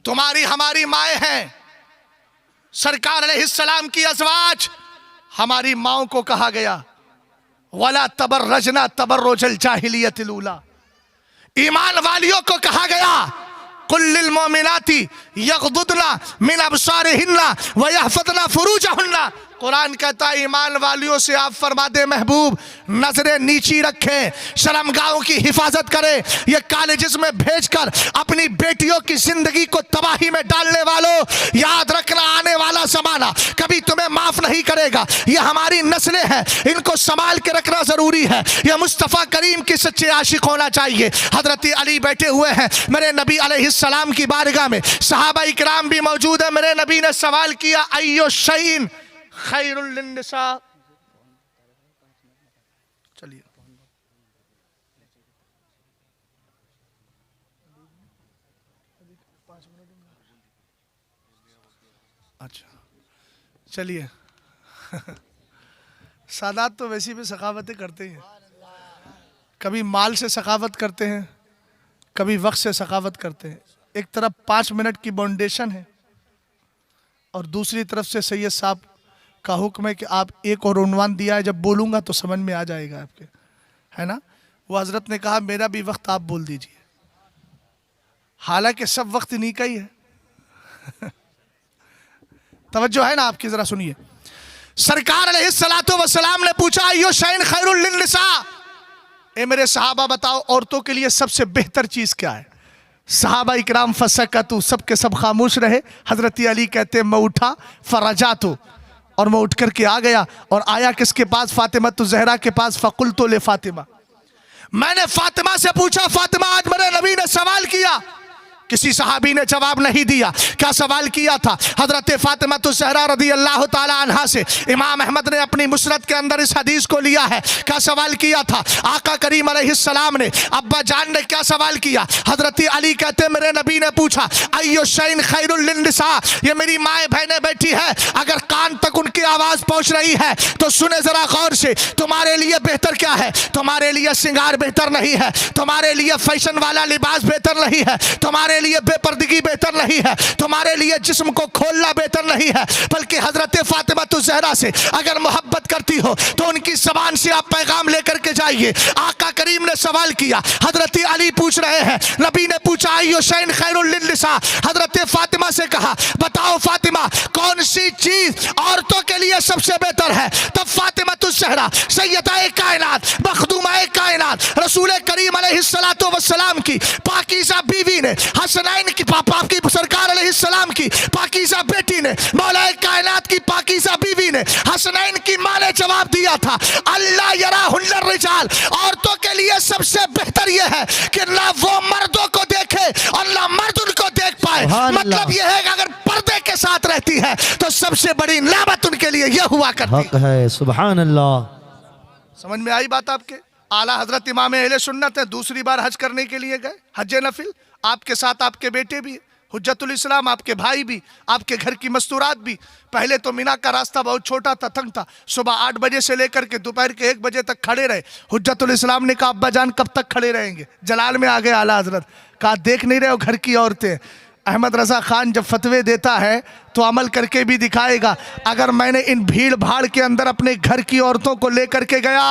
तुम्हारी हमारी माएँ हैं, सरकार अलैहिस्सलाम की अज़वाज, हमारी माओ को कहा गया वला तबर्रजना तबर्रुजल जाहिलियतिल ऊला। ईमान वालियों को कहा गया कुल्लिल मोमिनाती यग़दुदना मिन अबसारिहिन्ना व यहफ़ज़ना फ़ुरूजहुन्ना। कुरान कहता है ईमान वालियों से आप फरमा दे महबूब, नजरें नीची रखें, शर्मगाहों की हिफाजत करें। ये कॉलेजेस में भेजकर अपनी बेटियों की जिंदगी को तबाही में डालने वालों, याद रखना आने वाला जमाना कभी तुम्हें माफ नहीं करेगा। ये हमारी नस्लें हैं, इनको संभाल के रखना जरूरी है। ये मुस्तफ़ा करीम के सच्चे आशिक होना चाहिए। हजरत अली बैठे हुए हैं मेरे नबी अलैहिस्सलाम की बारगाह में, सहाबा इकराम भी मौजूद है। मेरे नबी ने सवाल किया, अय्यो शैइन खैरुल लिन्निसा। चलिए अच्छा चलिए सादात तो वैसी भी सखावतें करते हैं, कभी माल से सखावत करते हैं, कभी वक्त से सखावत करते हैं। एक तरफ 5 मिनट की बाउंडेशन है और दूसरी तरफ से सैयद साहब का हुक्म है कि आप एक और उन्वान दिया है, जब बोलूँगा तो समझ में आ जाएगा आपके, है ना। वो हज़रत ने कहा मेरा भी वक्त आप बोल दीजिए, हालांकि सब वक्त इन्हीं का ही है तवज्जो है ना आपकी, ज़रा सुनिए। सरकार अलैहिस्सलातु वस्सलाम ने पूछा अय्यो शैइन खैरुल लिन्निसा, ए मेरे सहाबा बताओ औरतों के लिए सबसे बेहतर चीज़ क्या है। सहाबा इकराम फसकतु, सब के सब खामोश रहे। हज़रत अली कहते मैं उठा फरजातु, और मैं उठ कर के आ गया और आया किसके पास, फातिमा ज़हरा के पास। फ़कुल्तु ले फातिमा, मैंने फातिमा से पूछा, फातिमा आज मेरे नबी ने सवाल किया किसी सहाबी ने जवाब नहीं दिया। क्या सवाल किया था? हजरत फातिमा तो ज़हरा रदी अल्लाह ताला अन्हा से इमाम अहमद ने अपनी मुसनद के अंदर इस हदीस को लिया है। क्या सवाल किया था? आका करीम अलैहिस्सलाम ने, अब्बा जान ने क्या सवाल किया? हजरत अली कहते मेरे नबी ने पूछा अय्यु शैइन खैरुल लिन्निसा, ये मेरी माएँ बहनें बैठी है, अगर कान तक उनकी आवाज़ पहुँच रही है तो सुने ज़रा गौर से, तुम्हारे लिए बेहतर क्या है? तुम्हारे लिए श्रृंगार बेहतर नहीं है, तुम्हारे लिए फैशन वाला लिबास बेहतर नहीं है, तुम्हारे लिए बेपर्दगी बेहतर नहीं है, तुम्हारे लिए जिस्म को खोलना बेहतर नहीं है, बल्कि हजरत फातिमा तो ज़हरा से अगर मोहब्बत करती हो तो उनकी ज़बान से आप पैगाम लेकर के जाइए। आका करीम ने सवाल किया, हजरत अली पूछ रहे हैं, नबी ने पूछा अय्यु शैइन खैरुल लिन्निसा, हजरत फातिमा से कहा बताओ फातिमा कौन सी चीज औरतों के लिए सबसे बेहतर है? तब फातिमा तो ज़हरा सैयदा कायनात मखदूमा कायनात रसूल करीम अलैहिस्सलातु वस्सलाम की पाकीज़ा बीवी ने, हसनैन की पापा की सरकार अलैहिस्सलाम की पाकीज़ा बेटी ने, मौला कायनात की पाकीज़ा बीवी ने, हसनैन की मां ने जवाब दिया था अल्लाह यराहुन्नर रिजाल, औरतों के लिए सबसे बेहतर यह है कि ना वो मर्दों को देखे और ना मर्द उनको देख पाए। मतलब यह है कि अगर पर्दे के साथ रहती है तो सबसे बड़ी नेमत उनके लिए यह हुआ करती हक है। सुभान अल्लाह। समझ में आई बात आपके? आला हजरत इमाम अहले सुन्नत है, दूसरी बार हज करने के लिए गए, हज नफिल, आपके साथ आपके बेटे भी, हुज्जतुल इस्लाम आपके भाई भी, आपके घर की मस्तूरात भी। पहले तो मीना का रास्ता बहुत छोटा था, तंग था, सुबह 8 बजे से लेकर के दोपहर के 1 बजे तक खड़े रहे। हुज्जतुल इस्लाम ने कहा अब्बा जान कब तक खड़े रहेंगे? जलाल में आ गए आला हजरत, कहा देख नहीं रहे हो घर की औरतें? अहमद रजा खान जब फतवे देता है तो अमल करके भी दिखाएगा। अगर मैंने इन भीड़ भाड़ के अंदर अपने घर की औरतों को लेकर के गया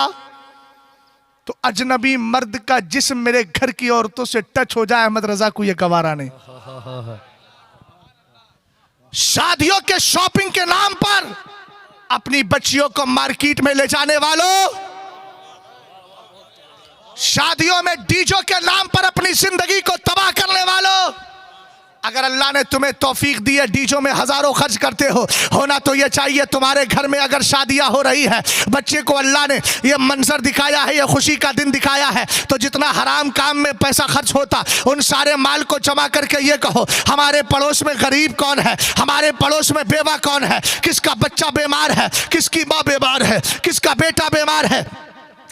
तो अजनबी मर्द का जिस्म मेरे घर की औरतों से टच हो जाए, अहमद रजा को यह गवारा नहीं। शादियों के शॉपिंग के नाम पर अपनी बच्चियों को मार्केट में ले जाने वालों, शादियों में डीजो के नाम पर अपनी जिंदगी को तबाह करने वालों, अगर अल्लाह ने तुम्हें तौफीक दी है डीजो में हजारों खर्च करते हो, होना तो ये चाहिए तुम्हारे घर में अगर शादियां हो रही है, बच्चे को अल्लाह ने ये मंजर दिखाया है, ये खुशी का दिन दिखाया है, तो जितना हराम काम में पैसा खर्च होता उन सारे माल को जमा करके ये कहो हमारे पड़ोस में गरीब कौन है, हमारे पड़ोस में बेवा कौन है, किसका बच्चा बीमार है, किसकी माँ बीमार है, किसका बेटा बीमार है,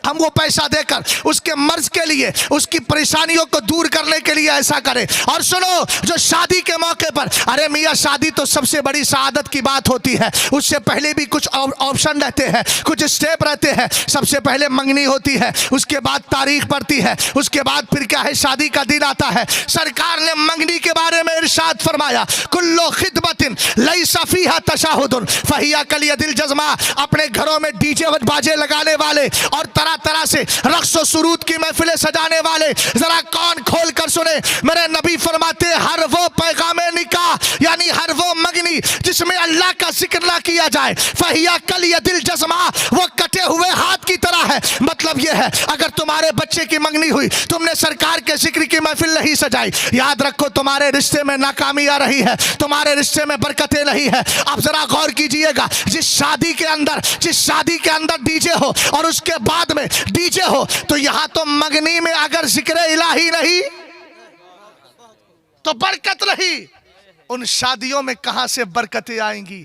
हम वो पैसा देकर उसके मर्ज के लिए, उसकी परेशानियों को दूर करने के लिए ऐसा करें। और सुनो, जो शादी के मौके पर, अरे मियाँ शादी तो सबसे बड़ी सआदत की बात होती है, उससे पहले भी कुछ ऑप्शन रहते हैं, कुछ स्टेप रहते हैं। सबसे पहले मंगनी होती है, उसके बाद तारीख पड़ती है, उसके बाद फिर क्या है, शादी का दिन आता है। सरकार ने मंगनी के बारे में इरशाद फरमाया कुल्लो खिदमतिन लैसा फीहा तशाहुदुन फहिया कलियदिल जज़मा, अपने घरों में डीजे बाजे लगाने वाले और तरह तरह से रक्स और सुरूद की महफिलें सजाने वाले, जरा कान खोल कर सुने, मेरे नबी फरमाते हर वो पैगामे निकाह यानी हर वो मंगनी जिसमें अल्लाह का जिक्र ना किया जाए, फहिया कल या दिल जज़मा, वो कटे हुए हाथ की तरह है। मतलब यह है अगर तुम्हारे बच्चे की मंगनी हुई, तुमने सरकार के जिक्र की महफिल नहीं सजाई, याद रखो तुम्हारे रिश्ते में नाकामी आ रही है, तुम्हारे रिश्ते में बरकतें नहीं है। अब जरा गौर कीजिएगा, जिस शादी के अंदर डीजे हो और उसके बाद में डीजे हो, तो यहां तो मंगनी में अगर जिक्र इलाही नहीं तो बरकत नहीं। उन शादियों में कहां से बरकतें आएंगी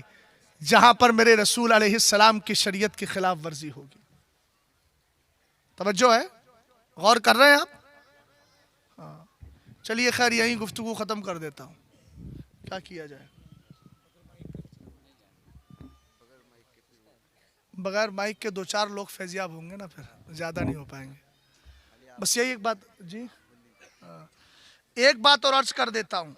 जहां पर मेरे रसूल अलैहिस्सलाम की शरीयत की खिलाफ वर्जी होगी। तवज्जो है, गौर कर रहे हैं आप? चलिए खैर यही गुफ्तगू खत्म कर देता हूं, क्या किया जाए। बगैर माइक के 2-4 लोग फैजियाब होंगे ना, फिर ज़्यादा नहीं हो पाएंगे। बस यही एक बात जी, एक बात और अर्ज कर देता हूँ।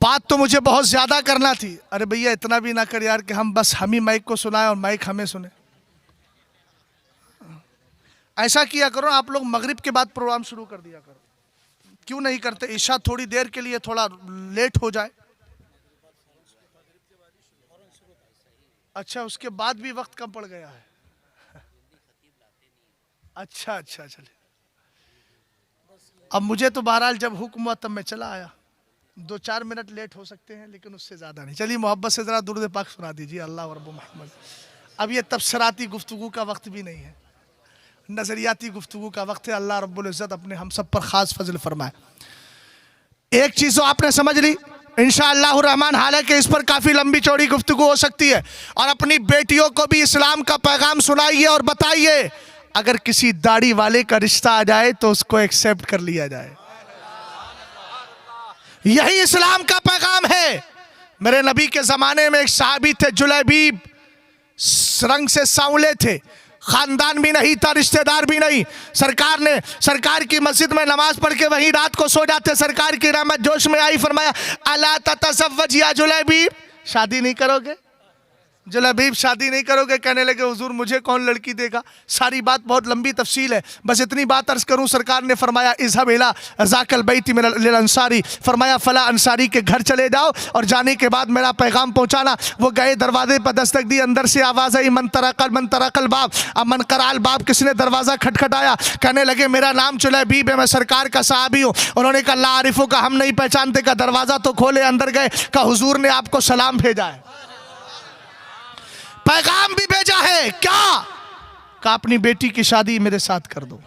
बात तो मुझे बहुत ज़्यादा करना थी, अरे भैया इतना भी ना कर यार कि हम ही माइक को सुनाएं और माइक हमें सुने। ऐसा किया करो आप लोग, मगरिब के बाद प्रोग्राम शुरू कर दिया करो, क्यों नहीं करते? ईशा थोड़ी देर के लिए थोड़ा लेट हो जाए। अच्छा, उसके बाद भी वक्त कम पड़ गया है। अच्छा, चले। अब मुझे तो बहरहाल जब हुक्म हुआ तब मैं चला आया, 2-4 मिनट लेट हो सकते हैं लेकिन उससे ज़्यादा नहीं। चलिए मोहब्बत से ज़रा दुरूद पाक सुना दीजिए, अल्लाह व रब्बु मोहम्मद। अब ये तबसराती गुफ्तगू का वक्त भी नहीं है, नजरियाती गुफ्तगू का वक्त है। अल्लाह रब्बुल इज़्ज़त अपने हम सब पर खास फजल फरमाए। एक चीज तो आपने समझ ली इंशाअल्लाह रहमान, हालांकि इस पर काफी लंबी चौड़ी गुफ्तगू हो सकती है। और अपनी बेटियों को भी इस्लाम का पैगाम सुनाइए और बताइए, अगर किसी दाढ़ी वाले का रिश्ता आ जाए तो उसको एक्सेप्ट कर लिया जाए। यही इस्लाम का पैगाम है। मेरे नबी के जमाने में एक सहाबी थे, जुलैबीब, रंग से सांवले थे, खानदान भी नहीं था, रिश्तेदार भी नहीं। सरकार की मस्जिद में नमाज पढ़ के वहीं रात को सो जाते। सरकार की रहमत जोश में आई, फरमाया अला ततज़व्वज या जुलैबीब, शादी नहीं करोगे? जुलैबीब शादी नहीं करोगे? कहने लगे हुजूर मुझे कौन लड़की देगा। सारी बात बहुत लंबी तफसील है, बस इतनी बात अर्ज करूं। सरकार ने फरमाया इज़हब इला ज़ाकल बैती मिनल अंसारी, फरमाया फला अंसारी के घर चले जाओ और जाने के बाद मेरा पैगाम पहुंचाना। वो गए, दरवाजे पर दस्तक दी, अंदर से आवाज़ आई मन तरकल बाब। अब मन कराल बाब, किसने दरवाज़ा खटखटाया? कहने लगे मेरा नाम जुलैबीब है, मैं सरकार का सहाबी हूँ। उन्होंने कहा ला आरिफो का, हम नहीं पहचानते। का दरवाज़ा तो खोले, अंदर गए, का हुजूर ने आपको सलाम भेजा है, पैगाम भी भेजा है। क्या? का अपनी बेटी की शादी मेरे साथ कर दो।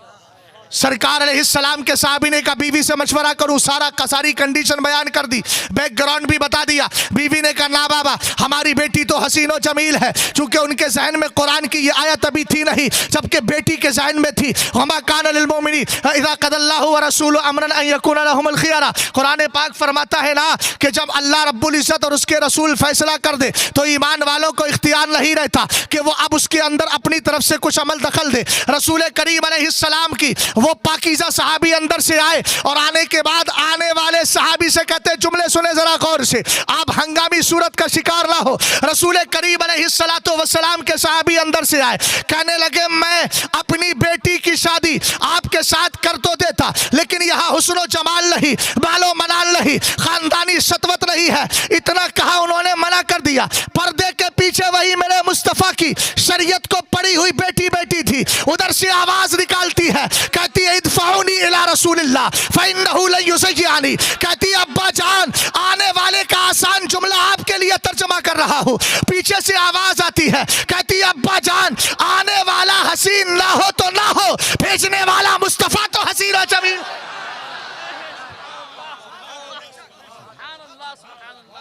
सरकार अलैहिस्सलाम के साहबी ने कहा बीवी से मशवरा करूं, सारी कंडीशन बयान कर दी, बैकग्राउंड भी बता दिया। बीवी ने कहा ना बाबा, हमारी बेटी तो हसीनो जमील है। चूंकि उनके जहन में कुरान की ये आयत अभी थी नहीं, जबकि बेटी के जहन में थी। वमा कान लिल मोमिनी इज़ा क़ज़ल्लाहु व रसूलुहु अमरन अन यकून लहुमुल खियरा। कुरान पाक फरमाता है ना कि जब अल्लाह रब्बुल इज़्ज़त और उसके रसूल फैसला कर दे तो ईमान वालों को इख्तियार नहीं रहता कि वो अब उसके अंदर अपनी तरफ से कुछ अमल दखल दे। रसूल करीम अलैहिस्सलाम की वो पाकीज़ा सहाबी अंदर से आए और आने के बाद आने वाले सहाबी से कहते जुमले सुने जरा गौर से, आप हंगामी सूरत का शिकार ना हो। रसूल करीम अलैहिस्सलातु वस्सलाम के सहाबी अंदर से आए, कहने लगे मैं अपनी बेटी की शादी आपके साथ कर तो देता, लेकिन यहाँ हुस्न जमाल नहीं, मालो मनाल नहीं, खानदानी सतवत नहीं है। इतना कहा, उन्होंने मना कर दिया। पर्दे के पीछे वही मेरे मुस्तफ़ा की शरीयत को पड़ी हुई बेटी बैठी थी, उधर से आवाज निकालती है, कहती है इदफाउनी इला रसूलिल्लाह फइन्नहु लन युज़य्यिनी। कहती है अब्बा जान, आने वाले का आसान जुमला आपके लिए तर्जमा कर रहा हूँ। पीछे से आवाज आती है, कहती है अब्बा जान, आने वाला हसीन ना हो तो ना हो, भेजने वाला मुस्तफ़ा तो हसीन और जमील।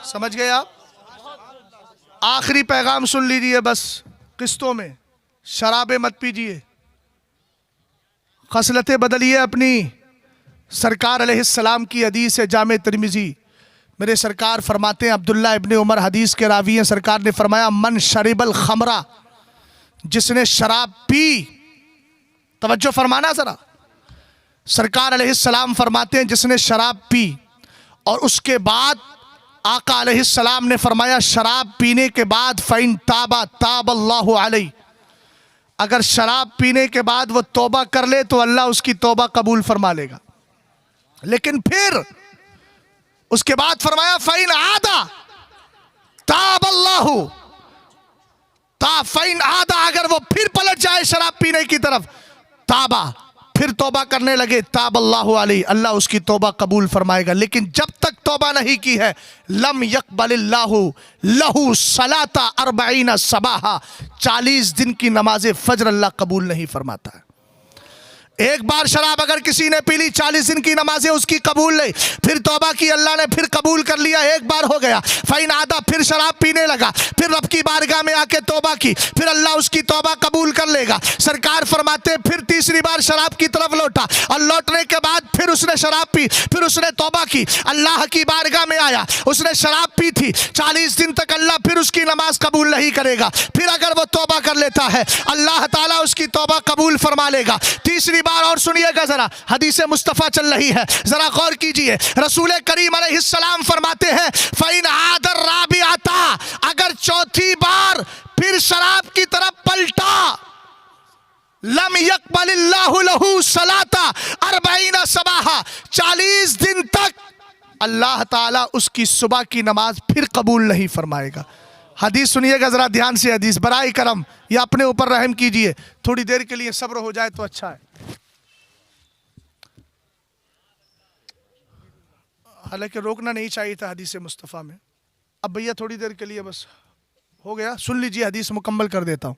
समझ गए आप? आखिरी पैगाम सुन लीजिए बस, किस्तों में शराबे मत पीजिए, खसलतें बदलिए अपनी। सरकार अलैहिस्सलाम की हदीस है जामे तिरमिजी, मेरे सरकार फरमाते हैं, अब्दुल्ला इब्ने उमर हदीस के रावी हैं, सरकार ने फरमाया मन शरिबल खमरा, जिसने शराब पी, तवज्जो फरमाना जरा, सरकार अलैहिस्सलाम फरमाते हैं जिसने शराब पी और उसके बाद आका अलैहिस्सलाम ने फरमाया शराब पीने के बाद फ़इन ताबा ताबल्लाहु अलैहि, अगर शराब पीने के बाद वो तौबा कर ले तो अल्लाह उसकी तौबा कबूल फरमा लेगा। लेकिन फिर उसके बाद फरमाया फ़इन आदा ताबल्लाहु फ़इन आदा, अगर वो फिर पलट जाए शराब पीने की तरफ, ताबा, फिर तौबा करने लगे, ताबल्लाहु अलैहि, अल्लाह उसकी तौबा कबूल फरमाएगा। लेकिन जब तक तौबा नहीं की है, लम यक़बलिल्लाहु लहू सलाता अर्बईना सबाहा, 40 दिन की नमाज फज्र अल्लाह कबूल नहीं फरमाता है। एक बार शराब अगर किसी ने पी ली, 40 दिन की नमाजें उसकी कबूल नहीं, फिर तौबा की, अल्लाह ने फिर कबूल कर लिया, एक बार हो गया। फ़इन आदा, फिर शराब पीने लगा, फिर रब की बारगाह में आके तौबा की, फिर अल्लाह उसकी तौबा कबूल कर लेगा। सरकार फरमाते फिर तीसरी बार शराब की तरफ लौटा और लौटने के बाद फिर उसने शराब पी, फिर उसने तौबा की, अल्लाह की बारगाह में आया, उसने शराब पी थी, 40 दिन तक अल्लाह फिर उसकी नमाज कबूल नहीं करेगा। फिर अगर वो तौबा कर लेता है, अल्लाह ताला उसकी तौबा कबूल फरमा लेगा। तीसरी बार और सुनिएगा जरा, हदीस मुस्तफ़ा चल रही है, जरा गौर कीजिए। रसूल करीम अलैहिस्सलाम फरमाते हैं फ़इन आदर राबिअता, अगर चौथी बार फिर शराब की तरफ पलटा, लम यक़बलिल्लाहु लहू सलाता अर्बईना सबाहा, 40 दिन तक अल्लाह ताला उसकी सुबह की नमाज फिर कबूल नहीं फरमाएगा। हदीस सुनिएगा जरा ध्यान से, हदीस बराए करम, या अपने ऊपर रहम कीजिए, थोड़ी देर के लिए सब्र हो जाए तो अच्छा है। हालांकि रोकना नहीं चाहिए था हदीस मुस्तफ़ा में। अब भैया थोड़ी देर के लिए बस हो गया, सुन लीजिए, हदीस मुकम्मल कर देता हूँ।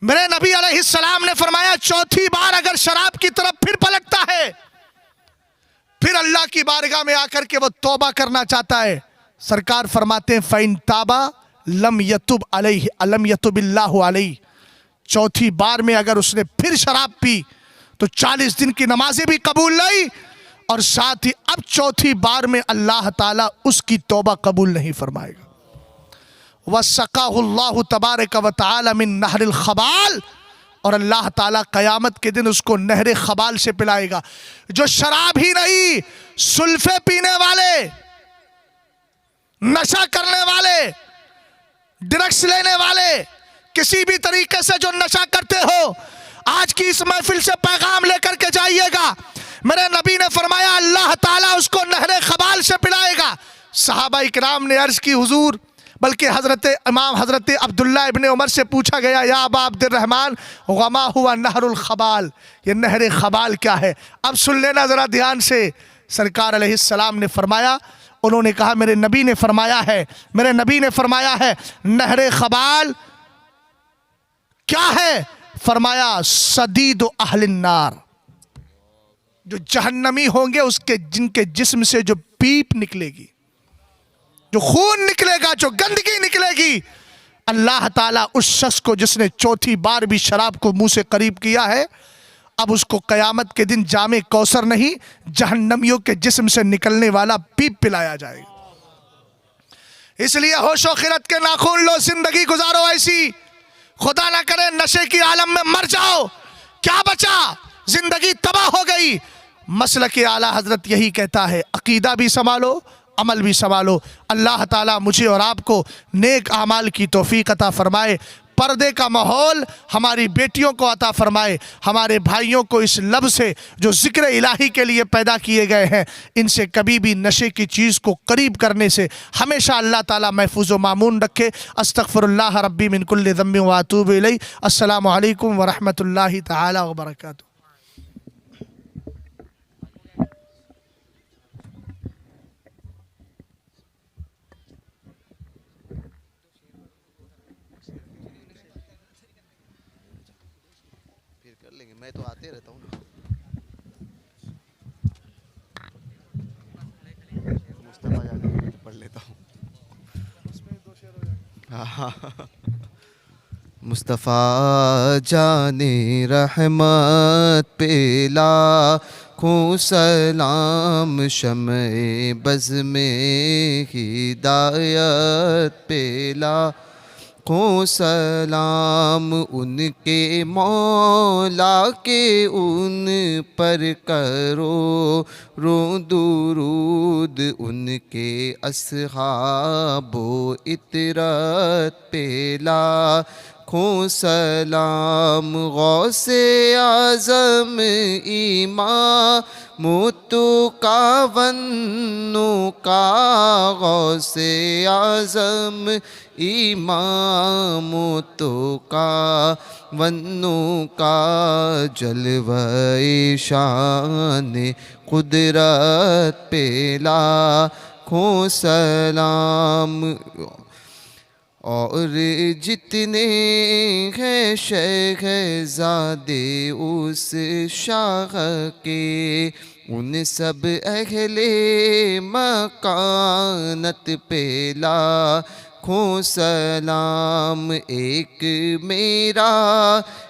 मेरे नबी अलैहिस्सलाम ने फरमाया चौथी बार अगर शराब की तरफ फिर पलटता है, फिर अल्लाह की बारगाह में आकर के वो तौबा करना चाहता है, सरकार फरमाते हैं फ़इन ताबा लम यतुब अलैहि अलम यतुबिल्लाहु अलैहि। चौथी बार में अगर उसने फिर शराब पी तो 40 दिन की नमाजें भी कबूल नहीं, और साथ ही अब चौथी बार में अल्लाह ताला उसकी तौबा कबूल नहीं फरमाएगा। वसक़ाहुल्लाहु तबारक व तआला मिन नहरिल खबाल, और अल्लाह ताला क़यामत के दिन उसको नहरे खबाल से पिलाएगा। जो शराब ही नहीं, सुल्फे पीने वाले, नशा करने वाले, ड्रग्स लेने वाले, किसी भी तरीके से जो नशा करते हो, आज की इस महफिल से पैगाम लेकर के जाइएगा। मेरे नबी ने फरमाया अल्लाह ताला उसको नहरे खबाल से पिलाएगा। सहाबा इकराम ने अर्ज की हुजूर, बल्कि हजरत अब्दुल्ला इब्ने उमर से पूछा गया, या अबा अब्दुर्रहमान वमा हुआ नहरुल खबाल, ये नहरे खबाल क्या है? अब सुन लेना जरा ध्यान से। सरकार अलैहिस्सलाम ने फरमाया, उन्होंने कहा मेरे नबी ने फरमाया है नहरे खबाल क्या है? फरमाया सदीद अहलिन नार, जो जहन्नमी होंगे उसके जिनके जिस्म से जो पीप निकलेगी, जो खून निकलेगा, जो गंदगी निकलेगी, अल्लाह ताला उस शख्स को जिसने चौथी बार भी शराब को मुंह से करीब किया है, अब उसको कयामत के दिन जामे कौसर नहीं, जहन्नमियों के जिस्म से निकलने वाला पीप पिलाया जाएगा। इसलिए होशो खिरत के नाखून लो, जिंदगी गुजारो ऐसी, खुदा ना करे नशे की आलम में मर जाओ, क्या बचा? जिंदगी तबाह हो गई। मसलक आला हजरत यही कहता है, अकीदा भी संभालो, अमल भी संभालो। अल्लाह ताला मुझे और आपको नेक आमाल की तौफीक अता फरमाए, पर्दे का माहौल हमारी बेटियों को अता फरमाए, हमारे भाइयों को इस लब से जो जिक्र इलाही के लिए पैदा किए गए हैं, इनसे कभी भी नशे की चीज़ को करीब करने से हमेशा अल्लाह ताला महफूज व मामून रखे। अस्तगफिरुल्लाह रब्बी मिन कुल्लि ज़म्बिन व अतूबु इलैहि। अस्सलामु अलैकुम व रहमतुल्लाहि तआला व बरकातुहू। मैं तो आते रहता हूँ ना। मुस्तफा जाके पढ़ लेता हूँ। मुस्तफा जाने रहमत पे लाखों सलाम, शम्ए बज़ में हिदायत पे को सलाम, उनके मौला के उन पर करो रो दुरूद, उनके अस्हाबो इतरत पे लाखों सलाम। गौसे आज़म इमामुत्तु का वन्नु का, गौसे आज़म इमामुत्तु का वन्नु का, जलवे शान कुदरत पे लाखों सलाम। और जितने हैं शहज़ादे उस शाह के, उन सब अहले मकानत पे लाखों सलाम। एक मेरा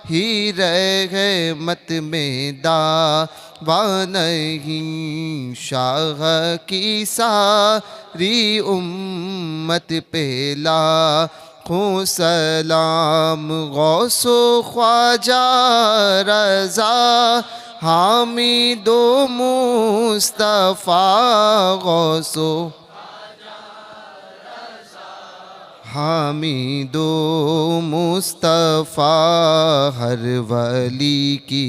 ही रहमत में दावा नहीं, शाह की सारी उम्मत पे लाखों सलाम। गौसो ख्वाजा रज़ा हामिदो मुस्तफ़ा, गौसो हामिदो मुस्तफ़ा, हर वली की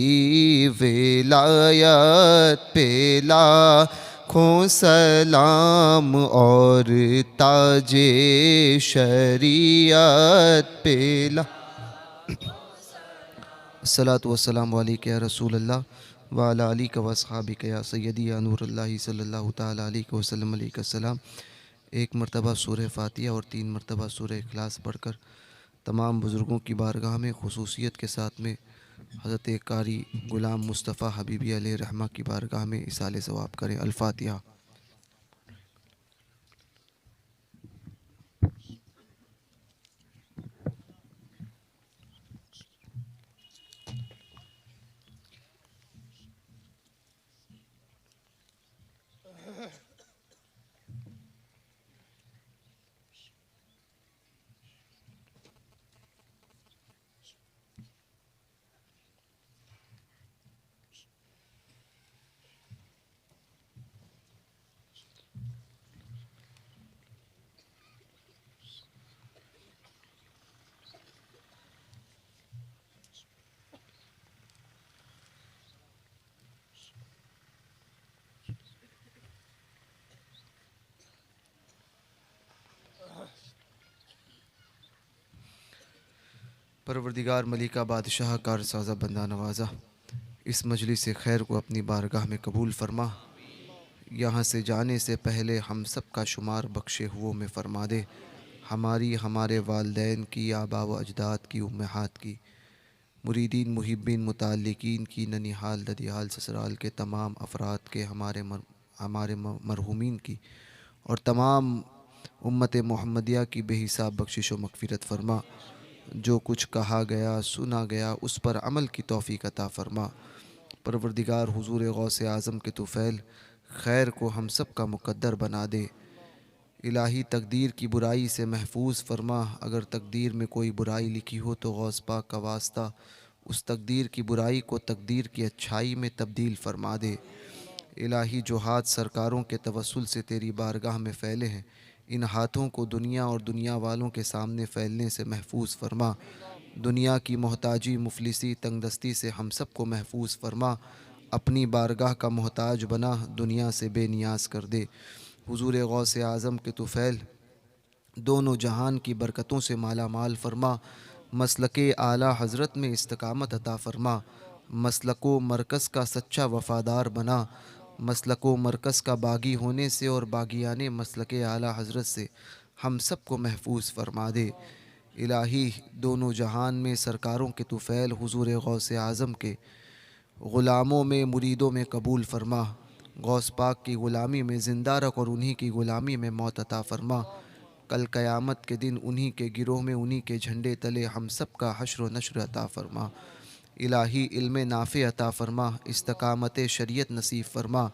विलायत पे लाखों सलाम। और ताजे शरीयत पे अस्सलातु वस्सलामु अलैका या रसूल अल्लाह व अला आलिका व अस्हाबिका या सय्यदी या नूरुल्लाह सल्लल्लाहु तआला अलैहि वसल्लम। अलैका सलाम। एक मरतबा सूरह फातिहा और 3 मरतबा सूरह इखलास पढ़कर तमाम बुज़ुर्गों की बारगाह में खुसूसियत के साथ में हज़रत कारी ग़ुलाम मुस्तफ़ा हबीबी अलैहि रहमा की बारगाह में इसाले सवाब करें। अल-फ़ातिहा। परवरदिगार मलिका बादशाह कारसाज़ा बंदा नवाज़ा, इस मजलिस खैर को अपनी बारगाह में कबूल फरमा। यहाँ से जाने से पहले हम सब का शुमार बख्शे हुओं में फ़रमा दे। हमारी, हमारे वालदैन की, आबा व अजदाद की, उम्महात की, मुरीदीन मुहिब्बीन मुताल्लिकीन की, ननिहाल ददियाल ससुराल के तमाम अफराद के, हमारे मरहूमीन की और तमाम उम्मत मोहम्मदिया की बेहिसाब बख्शिश व मग़फ़िरत फ़रमा। जो कुछ कहा गया सुना गया उस पर अमल की तौफ़ीक़ अता फ़रमा। परवरदिगार हुज़ूर गौसे आज़म के तुफ़ैल खैर को हम सब का मुक़द्दर बना दे। इलाही तकदीर की बुराई से महफूज फरमा। अगर तकदीर में कोई बुराई लिखी हो तो गौस पाक का वास्ता उस तकदीर की बुराई को तकदीर की अच्छाई में तब्दील फरमा दे। इलाही जो हाथ सरकारों के तवस्सुल से तेरी बारगाह में फैले हैं, इन हाथों को दुनिया और दुनिया वालों के सामने फैलने से महफूज फरमा। दुनिया की मोहताजी, मुफलिसी, तंगदस्ती से हम सब को महफूज फरमा। अपनी बारगाह का मोहताज बना दुनिया से बेनियाज कर दे। हुज़ूर गौसे आज़म के तुफ़ैल दोनों जहान की बरकतों से माला माल फरमा। मसलके आला हज़रत में इस्तकामत अता फ़रमा। मसलको मरकज़ का सच्चा वफ़ादार बना। मसलको मरकज़ का बागी होने से और बागियाने मसलके आला हज़रत से हम सब को महफूज फरमा दे। इलाही दोनों जहान में सरकारों के तुफ़ैल हुज़ूर गौसे आज़म के ग़ुलामों में, मुरीदों में कबूल फ़रमा। गौस पाक की ग़ुलामी में ज़िंदा रख और उन्हीं की ग़ुलामी में मौत अता फ़रमा। कल क़यामत के दिन उन्हीं के गिरोह में, उन्हीं के झंडे तले हम सब का हश्र व नश्र अता फ़रमा। इलाही इल्म नाफ़े अता फ़रमा। इस्तकामत शरीयत नसीब फ़रमा।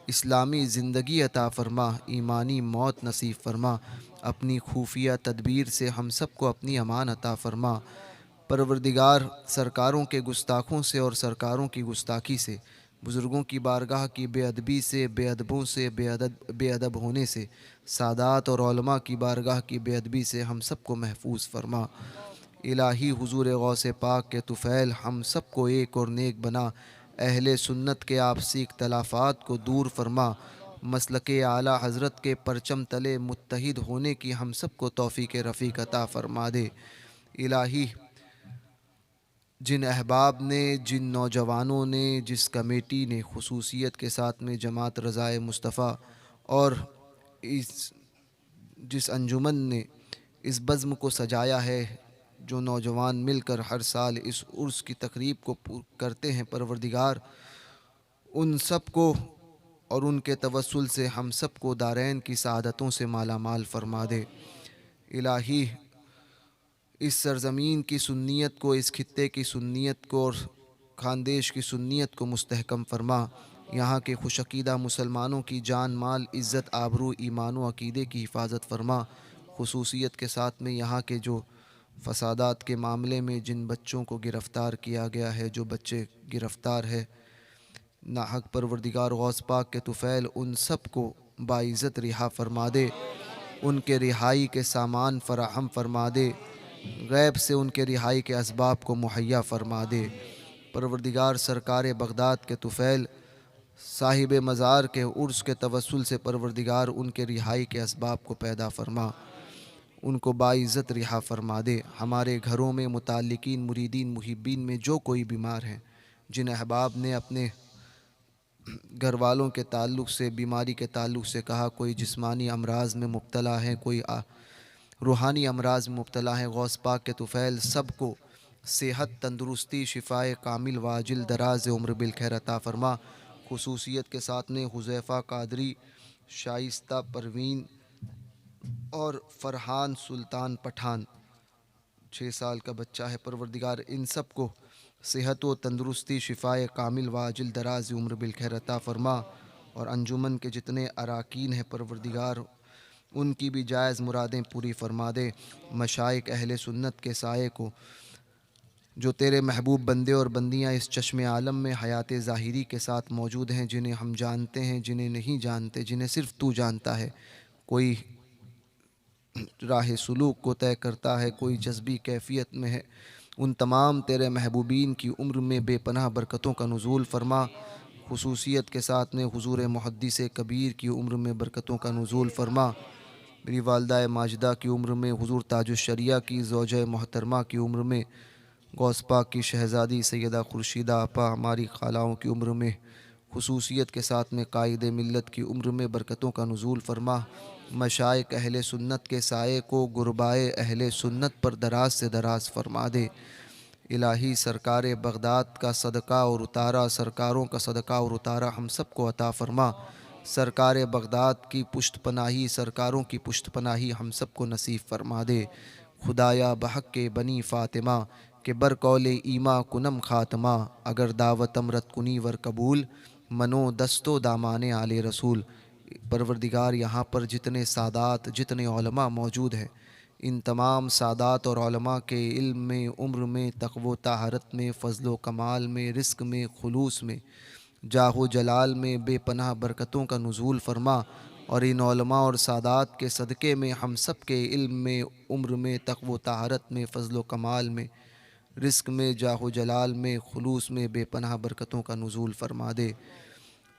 इस्लामी ज़िंदगी अता फ़रमा। ईमानी मौत नसीब फ़रमा। अपनी खुफिया तदबीर से हम सब को अपनी अमान अता फ़रमा। परवरदिगार सरकारों के गुस्ताखों से और सरकारों की गुस्ताखी से, बुज़ुर्गों की बारगाह की बेअदबी से, बेअदबों से, बेअदब होने से, सादात और उलमा की बारगाह की बेअदबी से हम सब को महफूज फरमा। इलाही हुज़ूर गौसे पाक के तुफ़ैल हम सब को एक और नेक बना। अहले सुन्नत के आपसी इख्तलाफ़ात को दूर फरमा। मसलके आला हज़रत के परचम तले मुत्तहिद होने की हम सब को तौफ़ीक़ रफ़ीक अता फ़रमा दे। इलाही जिन अहबाब ने, जिन नौजवानों ने, जिस कमेटी ने खुसूसियत के साथ में जमात रज़ाए मुस्तफ़ा और इस जिस अंजुमन ने इस बज़्म को सजाया है, जो नौजवान मिलकर हर साल इस उर्स की तकरीब को करते हैं, परवरदिगार उन सब को और उनके तवस्सुल से हम सब को दारैन की सआदतों से माला माल फरमा दे। इलाही इस सरज़मीन की सुन्नियत को, इस खित्ते की सुन्नियत को और खानदेश की सुन्नियत को मुस्तहकम फरमा। यहाँ के खुशअक़ीदा मुसलमानों की जान माल, इज़्ज़त, आबरू, ईमान व अक़ीदे की हिफाजत फरमा। खुसूसियत के साथ में यहाँ के जो फ़सादात के मामले में जिन बच्चों को गिरफ़्तार किया गया है, जो बच्चे गिरफ़्तार है नाहक, परवरदिगार गौस पाक के तुफ़ैल उन सब को बाइज़्ज़त रिहा फरमा दे। उनके रिहाई के सामान फ़राहम फरमा दे। गैब से उनके रिहाई के असबाब को मुहैया फरमा दे। परवरदिगार सरकार बगदाद के तुफ़ैल साहिब मज़ार के उर्स के तवस्सुल से परवरदिगार उनके रिहाई के असबाब को पैदा फरमा। उनको बाइज़्ज़त रिहा फरमा दे। हमारे घरों में मुताल्लिकीन, मुरीदीन, मुहिब्बीन में जो कोई बीमार हैं, जिन अहबाब ने अपने घर वालों के ताल्लुक़ से, बीमारी के ताल्लुक़ से कहा, कोई जिस्मानी अमराज़ में मुब्तला हैं, कोई रूहानी अमराज में मुब्तला हैं। गौस पाक के तुफ़ैल सबको सेहत, तंदुरुस्ती, शिफाए कामिल वाजिल दराज उम्र बिलखैर अता फ़रमा। खुसूसियत के साथ ने हुज़ैफ़ा कादरी, शाइस्ता परवीन और फ़रहान सुल्तान पठान, 6 साल का बच्चा है परवरदिगार, इन सब को सेहत व तंदुरुस्ती, शिफाए कामिल वाजिल दराज उम्र बिलखैर अता फ़रमा। और अंजुमन के जितने अराकीन हैं परवरदिगार, उनकी भी जायज़ मुरादें पूरी फ़रमा दे। मशाइख अहले सुन्नत के साये को, जो तेरे महबूब बंदे और बंदियाँ इस चश्मे आलम में हयात ज़ाहिरी के साथ मौजूद हैं, जिन्हें हम जानते हैं, जिन्हें नहीं जानते, जिन्हें सिर्फ़ तू जानता है। कोई राह सुलूक को तय करता है, कोई जज्बी कैफियत में है। उन तमाम तेरे महबूबीन की उम्र में बेपनाह बरकतों का नुज़ूल फ़रमा। खुसूसियत के साथ ने हुज़ूर मुहद्दिस कबीर की उम्र में बरकतों का नुज़ूल फ़रमा। मेरी वालदा माजिदा की उम्र में, हुज़ूर ताजुश्शरिया की ज़ौजा मोहतरमा की उम्र में, गौस पाक की शहज़ादी सैयदा खुर्शीदा आपा हमारी खालाओं की उम्र में, खुसूसियत के साथ में कायदे मिल्लत की उम्र में बरकतों का नुज़ूल फ़रमा। मशाइख अहले सुन्नत के साये को गुरबाए अहले सुन्नत पर दराज से दराज फ़रमा दे। इलाही सरकार बगदाद का सदका और उतारा, सरकारों का सदका और उतारा हम सब को अता फ़रमा। सरकार बगदाद की पुश्त पनाही, सरकारों की पुश्त पनाही हम सब को नसीब फ़रमा दे। खुदाया बहक के बनी फ़ातिमा के बर कौले ईमा कुनम ख़ातमा, अगर दावत अमरत कुनी वर कबूल, मनो दस्तो दामाने आले रसूल। परवरदिगार, यहाँ पर जितने सादात, जितने उलमा मौजूद हैं, इन तमाम सादात और उलमा के इल्म में, उम्र में, तक़वा तहारत में, फ़ज़्ल कमाल में, रिस्क में, खुलूस में, जाहो जलाल में बेपनाह बरकतों का नुज़ूल फ़रमा। और इन उलमा और सादात के सदक़े में हम सब के इल्म में, उम्र में, तक़वा तहारत में, फ़ज़्ल कमाल में, रिस्क में, जाहो जलाल में, खुलूस में बेपनाह बरकतों का नुज़ूल फ़रमा दे।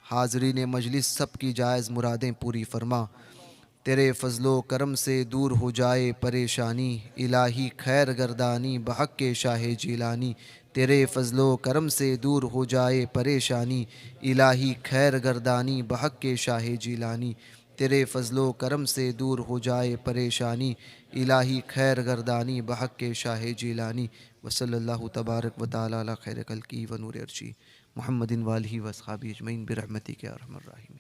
हाज़रीन मजलिस सब की जायज़ मुरादें पूरी फ़रमा। तेरे फ़ज़्लो करम से दूर हो जाए परेशानी, इलाही खैर गर्दानी बहक के शाह जीलानी। तेरे फ़ज़्लो करम से दूर हो जाए परेशानी, इलाही खैर गर्दानी बहक के शाह जीलानी। तेरे फ़ज़्लो करम से दूर हो जाए परेशानी, इलाही खैर गर्दानी बहक के शाह जीलानी। वसल्लल्लाहु तबारक व तआला अला खैर खल्क़ी व नूर अर्शी मुहम्मदिन वालिहि व अस्हाबिहि अजमईन बिरहमतिक या अरहमर राहिमीन।